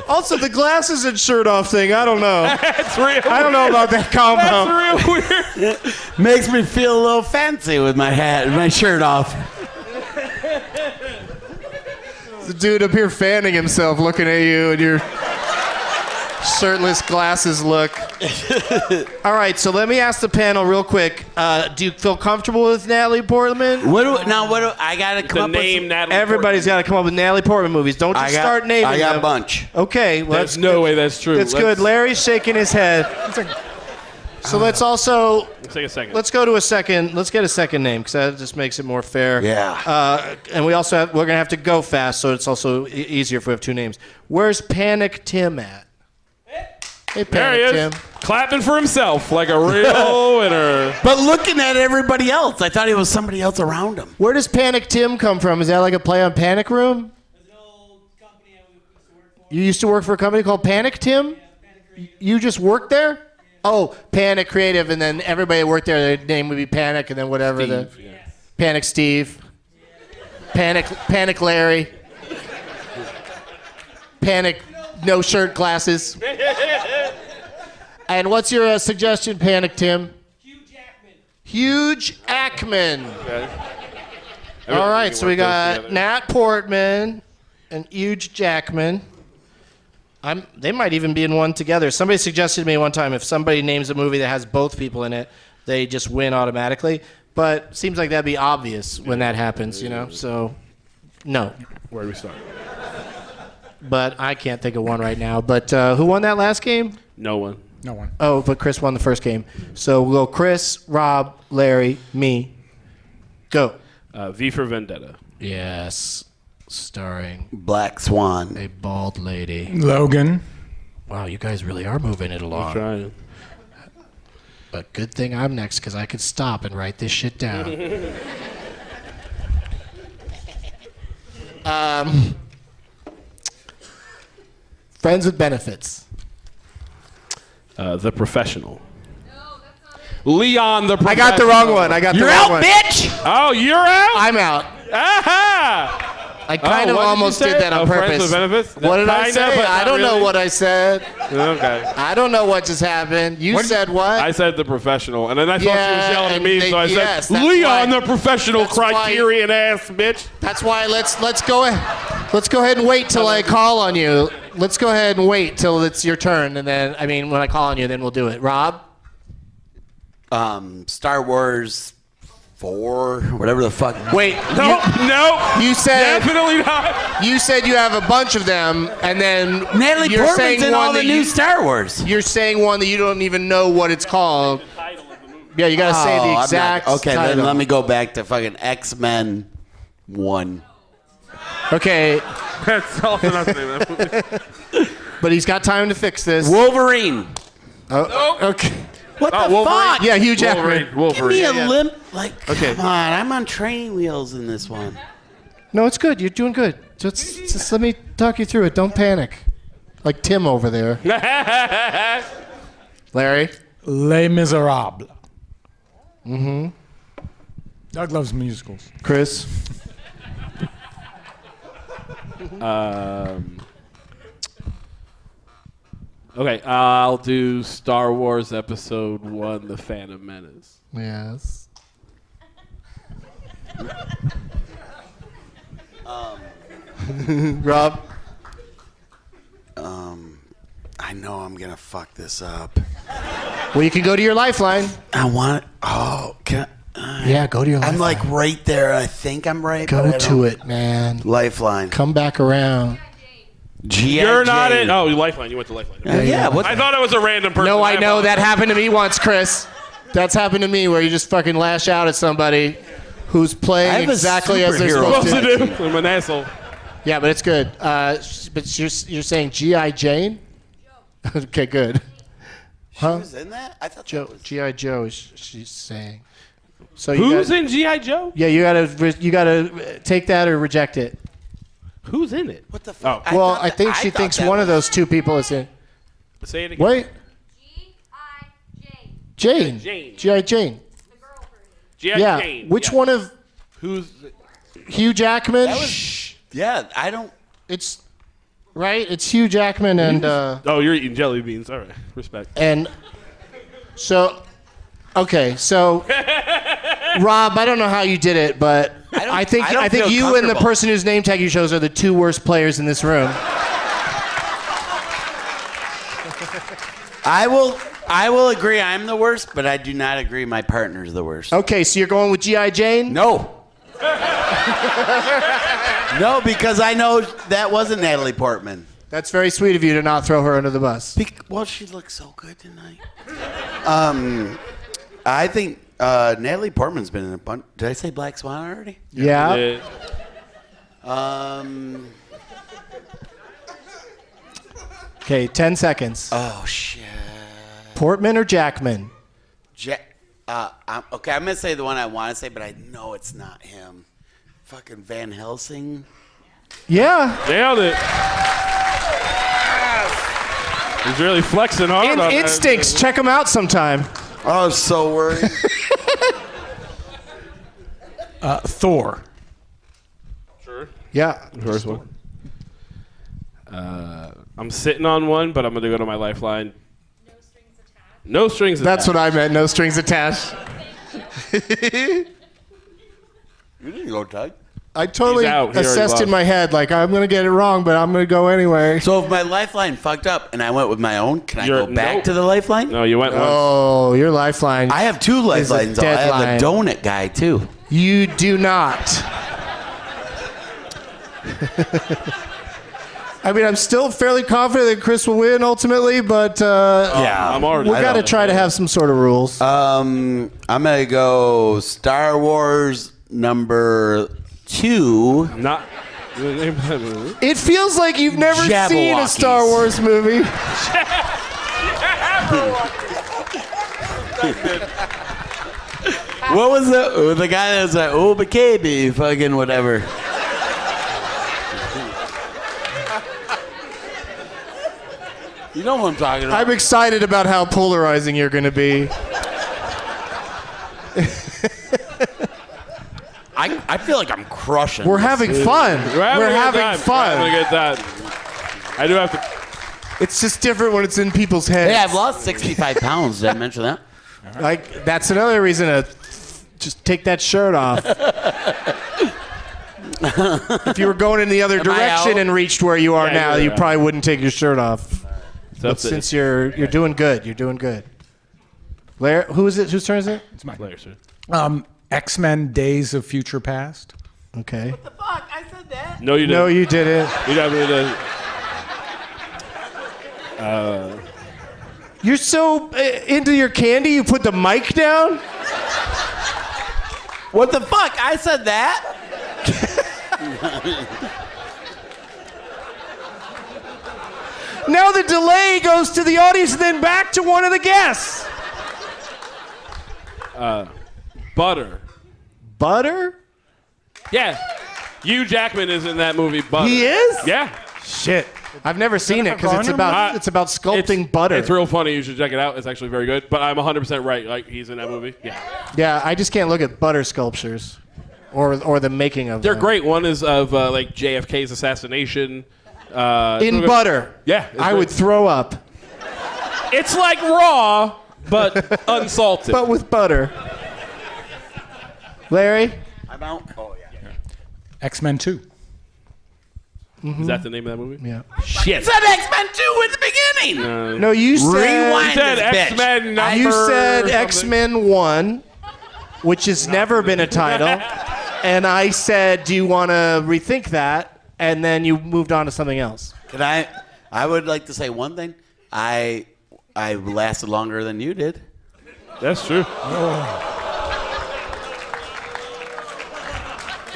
Also, the glasses and shirt off thing, I don't know. That's real. I don't know about that combo. That's real weird. Makes me feel a little fancy with my hat and my shirt off. The dude up here fanning himself looking at you and your shirtless glasses look. All right, so let me ask the panel real quick. Do you feel comfortable with Natalie Portman? I gotta The come up name with Natalie Everybody's got to come up with Natalie Portman movies. Don't just start naming I got them. a bunch. Okay, well, There's no way that's true. That's good. Larry's shaking his head. So let's also Let's take a second. let's go to a second. Let's get a second name because that just makes it more fair. Yeah. And we're gonna have to go fast, so it's also easier if we have two names. Where's Panic Tim at? Hey, There he Panic is. Tim. Clapping for himself like a real winner. But looking at everybody else, I thought it was somebody else around him. Where does Panic Tim come from? Is that like a play on Panic Room? You used to work for a company called Panic Tim? You just worked there? Oh, Panic Creative, and then everybody that worked there, their name would be Panic, and then whatever Panic Steve, Panic Larry, Panic no shirt glasses. And what's your suggestion, Panic Tim? Huge Ackman. Okay. All right, so we got together. Nat Portman and Huge Jackman. They might even be in one together. Somebody suggested to me one time if somebody names a movie that has both people in it, they just win automatically. But seems like that'd be obvious when that happens, you know? So, no. Where do we start? But I can't think of one right now. But who won that last game? No one. No one. Oh, but Chris won the first game. So we'll go Chris, Rob, Larry, me. Go. V for Vendetta. Yes. Starring Black Swan. a bald lady. Logan. Wow, you guys really are moving it along. Trying. But good thing I'm next because I could stop and write this shit down. Friends with benefits. The Professional. Leon the Professional. I got the wrong one. I got the wrong one. bitch! Oh, you're out? I'm out. Aha! I kind of what did you almost say? did that on Friends purpose. with benefits? What did I Kinda, say? but I not don't know really. what I said. Okay. I don't know what just happened. You said what? I said The Professional, and then I thought she was Yeah, yelling at and me, they- so I yes, said, that's Leon why- the Professional, that's why- Criterion ass bitch. That's why let's go ahead and wait till I call on you. Let's go ahead and wait till it's your turn, and then when I call on you, then we'll do it. Rob? Star Wars 4, whatever the fuck. Wait. No, You said definitely not. you said you have a bunch of them, and then Natalie you're Portman's saying in one all the that new you- Star Wars. You're saying one that you don't even know what it's called. Yeah, you gotta say Oh, the I'm not- exact okay, title. then let me go back to fucking X-Men 1. Okay, That's all enough to name. but he's got time to fix this. Wolverine. Oh, okay. What the Wolverine? fuck? Yeah, Hugh Jackman. Give me a Yeah. limp. Like, Okay. come on. I'm on training wheels in this one. No, it's good. You're doing good. Just let me talk you through it. Don't panic. Like Tim over there. Larry? Les Miserables. Mm-hmm. Doug loves musicals. Chris? Okay, I'll do Star Wars Episode 1, The Phantom Menace. Yes. Rob? I know I'm going to fuck this up. Well, you can go to your lifeline. I want. Oh, can Yeah, go to your lifeline. I'm like right there. I think I'm right. Go but I to don't- it, man. Lifeline. Come back around. G.I. You're not Jane. in. Oh, Lifeline. You went to Lifeline. Yeah. What? I thought it was a random person. No, I know that happened to me once, Chris. That's happened to me where you just fucking lash out at somebody who's I playing have a exactly as they're superhero. supposed Supposed to. to do. I'm an asshole. Yeah, but it's good. But you're saying G.I. Jane? Okay, good. She was in that? I thought that was. G.I. Joe is she's saying. So Who's gotta, in G.I. Joe? Yeah, you gotta take that or reject it. Who's in it? What the fuck? Oh. Well, thought I that- think she thought thinks that one of was- those two people is in. Say it again. Wait, Jane. Jane. G.I. Jane. G.I. Yeah. Jane. Which Yeah. one of Who's? Hugh Jackman? That was. Yeah, I don't. It's right. It's Hugh Jackman and Oh, you're eating jelly beans. All right. Respect. and so. Okay, so Rob, I don't know how you did it, but I think I don't feel you and the comfortable. person whose name tag you chose are the two worst players in this room. I will agree I'm the worst, but I do not agree my partner's the worst. Okay, so you're going with G.I. Jane? No. No, because I know that wasn't Natalie Portman. That's very sweet of you to not throw her under the bus. Well, she looks so good tonight. I think Natalie Portman's been in a bunch. Did I say Black Swan already? Yeah. Okay, 10 seconds. Oh, shit. Portman or Jackman? I'm going to say the one I want to say, but I know it's not him. Fucking Van Helsing. Yeah. Nailed it. He's really flexing hard on that. Instincts. Check them out sometime. I was so worried. Thor. Sure. Yeah. First one. I'm sitting on one, but I'm going to go to my lifeline. No strings attached. That's what I meant. No strings attached. You didn't go, Doug. I totally He's out. He already assessed in lost. my head, like, I'm going to get it wrong, but I'm going to go anyway. So if my lifeline fucked up and I went with my own, can I go back nope. to the lifeline? No, you went once. Oh, your lifeline. I have two lifelines. Though. I have deadline. the donut guy, too. You do not. I mean, I'm still fairly confident that Chris will win ultimately, but I'm already. we got to try to have some sort of rules. I'm going to go Star Wars number 2. Not. The name of that movie. It feels like you've never seen a Jabberwockies. Star Wars movie. What was the guy that was like, oh, baby, fucking whatever. You know what I'm talking about. I'm excited about how polarizing you're going to be. I feel like I'm crushing. We're this. having fun. We're having having fun. fun. I'm going to get that. I do have to. It's just different when it's in people's heads. Hey, I've lost 65 pounds. Did I mention that? Like, that's another reason to just take that shirt off. If you were going in the other I direction out? and reached where you are Yeah, now, you're you out. probably wouldn't take your shirt off. But That's it. since you're doing good, you're doing good. Larry, who is it? Whose turn is it? It's mine. Later, sir. X-Men: Days of Future Past. Okay. The fuck? I said that. No, you didn't. No, you didn't. You definitely didn't. You're so into your candy, you put the mic down? What the fuck? I said that. Now the delay goes to the audience and then back to one of the guests. Butter. Butter? Yeah. Hugh Jackman is in that movie, Butter. He is? Yeah. Shit. I've never seen it because Jennifer Garner? it's about sculpting butter. It's real funny. You should check it out. It's actually very good. But I'm 100% right. Like, he's in that movie. Yeah. Yeah, I just can't look at butter sculptures or the making of They're them. great. One is of, like, JFK's assassination. In butter. Yeah. it's I great. would throw up, It's like raw, but unsalted. but with butter. Larry? I'm out. Oh, yeah. X-Men 2. Is that the name of that movie? Yeah. Shit. said X-Men 2 in the beginning. No, you said Rewind. You said this bitch. X-Men number. you said something. X-Men 1, which has never been a title. And I said, do you want to rethink that? And then you moved on to something else. Can I would like to say one thing. I lasted longer than you did. That's true.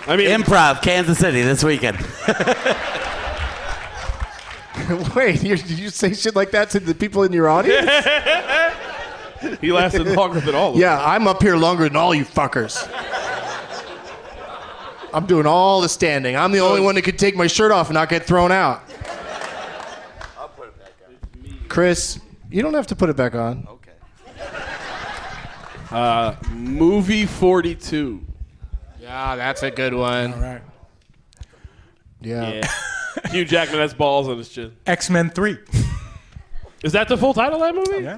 I mean, Improv, Kansas City this weekend. Wait, did you say shit like that to the people in your audience? he lasted longer than all of them. Yeah, I'm up here longer than all you fuckers. I'm doing all the standing. I'm the only one that could take my shirt off and not get thrown out. I'll put it back on. Chris, you don't have to put it back on. Okay. Movie 42. Yeah, that's a good one. All right. Yeah. Yeah. Hugh Jackman has balls on his chin. X-Men 3. Is that the full title of that movie? Yeah.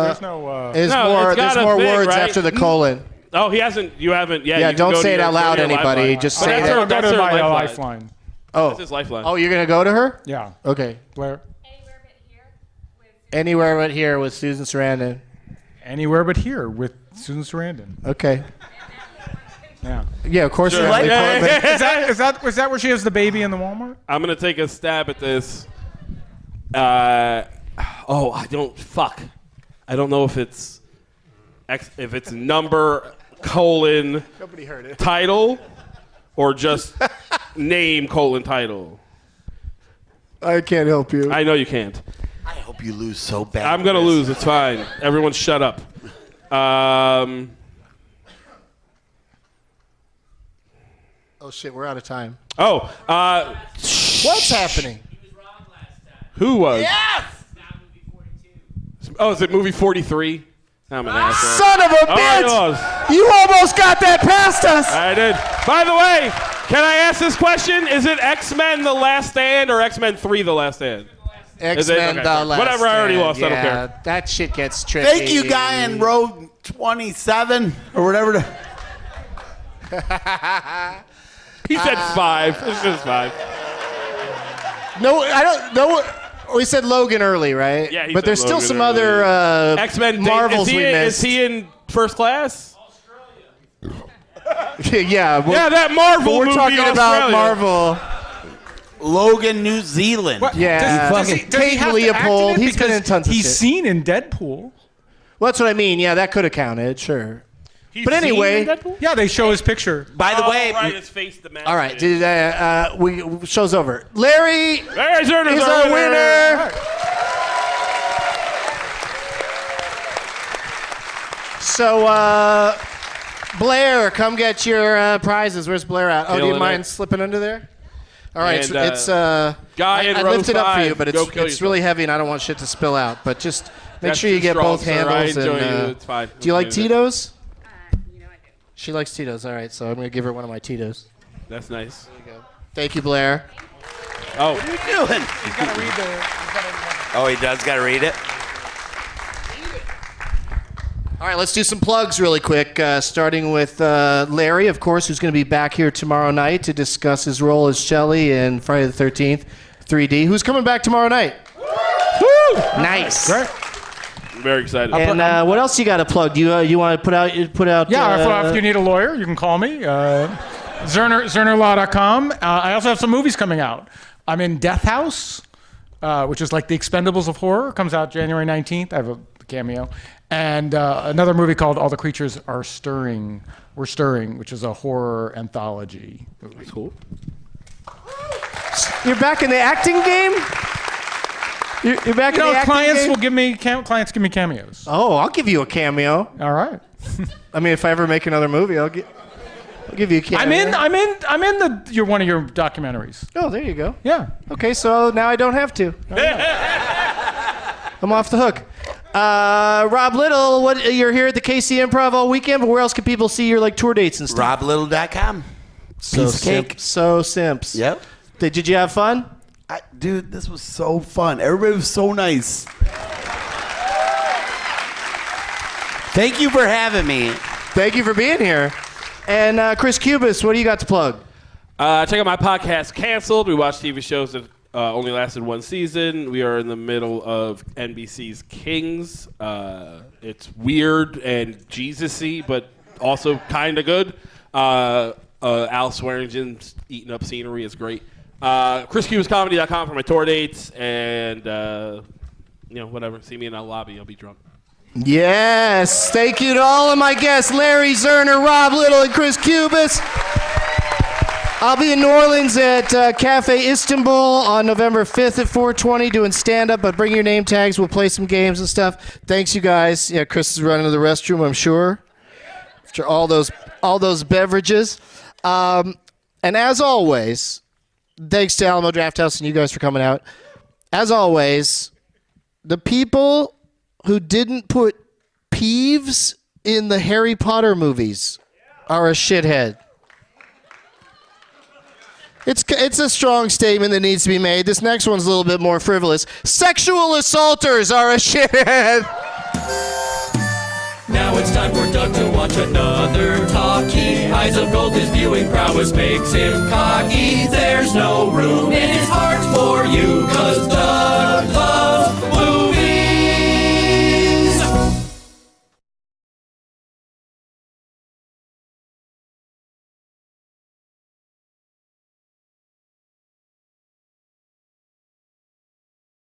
There's no. There's No, it's got there's a more thing, words right? after the colon. Oh, he hasn't. You haven't. Yeah. Yeah, you can don't go say to it out your- loud, go to your anybody. lifeline. Just But say that's it. her- Go that's to her my lifeline. lifeline. Oh. That's his lifeline. Oh, you're going to go to her? Yeah. Okay. Blair. Anywhere but here with Susan Sarandon. Anywhere but here with Susan Sarandon. Okay. Yeah. Yeah, of course. Sure. Natalie Yeah, yeah, Portman. Is that where she has the baby in the Walmart? I'm gonna take a stab at this. I don't. Fuck. I don't know if it's if it's number colon Nobody heard it. title or just name colon title. I can't help you. I know you can't. I hope you lose so bad. I'm going to lose. It's fine. Everyone shut up. Oh, shit, we're out of time. What's happening? Who was? Yes! Oh, is it movie 43? I'm an asshole. Son of a bitch! You almost got that past us! I did. By the way, can I ask this question? Is it X-Men The Last Stand or X-Men 3 The Last Stand? X-Men Okay, The Last whatever, I already Stand. lost. I don't care. That shit gets tricky. Thank you, guy in row 27 or whatever. He said 5. It's just 5. No, I don't know. We said Logan early, right? Yeah, he but said there's still Logan some early. other X-Men Marvels is he, we missed. Is he in first class? Yeah, That Marvel we're movie, talking about Australia. Marvel. Logan, New Zealand. What? Yeah. Does he Kate have to Leopold, act in it? he's been in Because tons of he's shit. seen in Deadpool. Well, that's what I mean. Yeah, that could have counted, sure. He's But anyway- seen in Deadpool? Yeah, they show his picture. By the way, right, his face, the mask. All right, dude, show's over. Larry Larry Zerner is our winner. So, Blair, come get your prizes. Where's Blair at? Oh, do you Killing mind it. slipping under there? All right, And, it's Guy in I row lifted up for you, 5, but go it's kill yourself. really heavy, and I don't want shit to spill out. But just make That's sure you too get strong, both sir. handles. I enjoy And, you. It's fine. Do you like Enjoy that. Tito's? You know I do. She likes Tito's. All right, so I'm gonna give her one of my Tito's. That's nice. Thank you, Blair. Oh, what are you doing? Oh, he does got to read it. All right, let's do some plugs really quick, starting with Larry, of course, who's going to be back here tomorrow night to discuss his role as Shelley in Friday the 13th 3D. Who's coming back tomorrow night? Woo! Nice. Great. I'm very excited. And what else you got to plug? Do you want to put out? Yeah, if you need a lawyer, you can call me. Zernerlaw.com. I also have some movies coming out. I'm in Death House, which is like the Expendables of horror. Comes out January 19th. I have a cameo. And another movie called All the Creatures Are Stirring. We're Stirring, which is a horror anthology. That's cool. You're back in the acting game. You're back in the acting clients game? will give me clients give me cameos. Oh, I'll give you a cameo. All right. I mean, if I ever make another movie, I'll give you a cameo. I'm in one of your documentaries. Oh, there you go. Yeah. Okay, so now I don't have to. I'm off the hook. Rob Little, you're here at the KC Improv all weekend, but where else can people see your tour dates and stuff? RobLittle.com. So Piece of cake. So simps. Yep. Did you have fun? Dude, this was so fun. Everybody was so nice. Thank you for having me. Thank you for being here. And Chris Cubas, what do you got to plug? Check out my podcast, Canceled. We watch TV shows that only lasted one season. We are in the middle of NBC's Kings. It's weird and Jesus-y, but also kind of good. Al Swearingen's eating up scenery is great. ChrisCubasComedy.com for my tour dates. And, whatever. See me in the lobby. I'll be drunk. Yes. Thank you to all of my guests, Larry Zerner, Rob Little, and Chris Cubas. I'll be in New Orleans at Cafe Istanbul on November 5th at 4:20 doing stand-up, but bring your name tags. We'll play some games and stuff. Thanks, you guys. Yeah, Chris is running to the restroom, I'm sure, after all those beverages. And as always, thanks to Alamo Drafthouse and you guys for coming out. As always, the people who didn't put Peeves in the Harry Potter movies are a shithead. It's a strong statement that needs to be made. This next one's a little bit more frivolous. Sexual assaulters are a shithead. Now it's time for Doug to watch another talkie. Eyes of gold, his viewing prowess makes him cocky. There's no room in his heart for you, 'cause Doug loves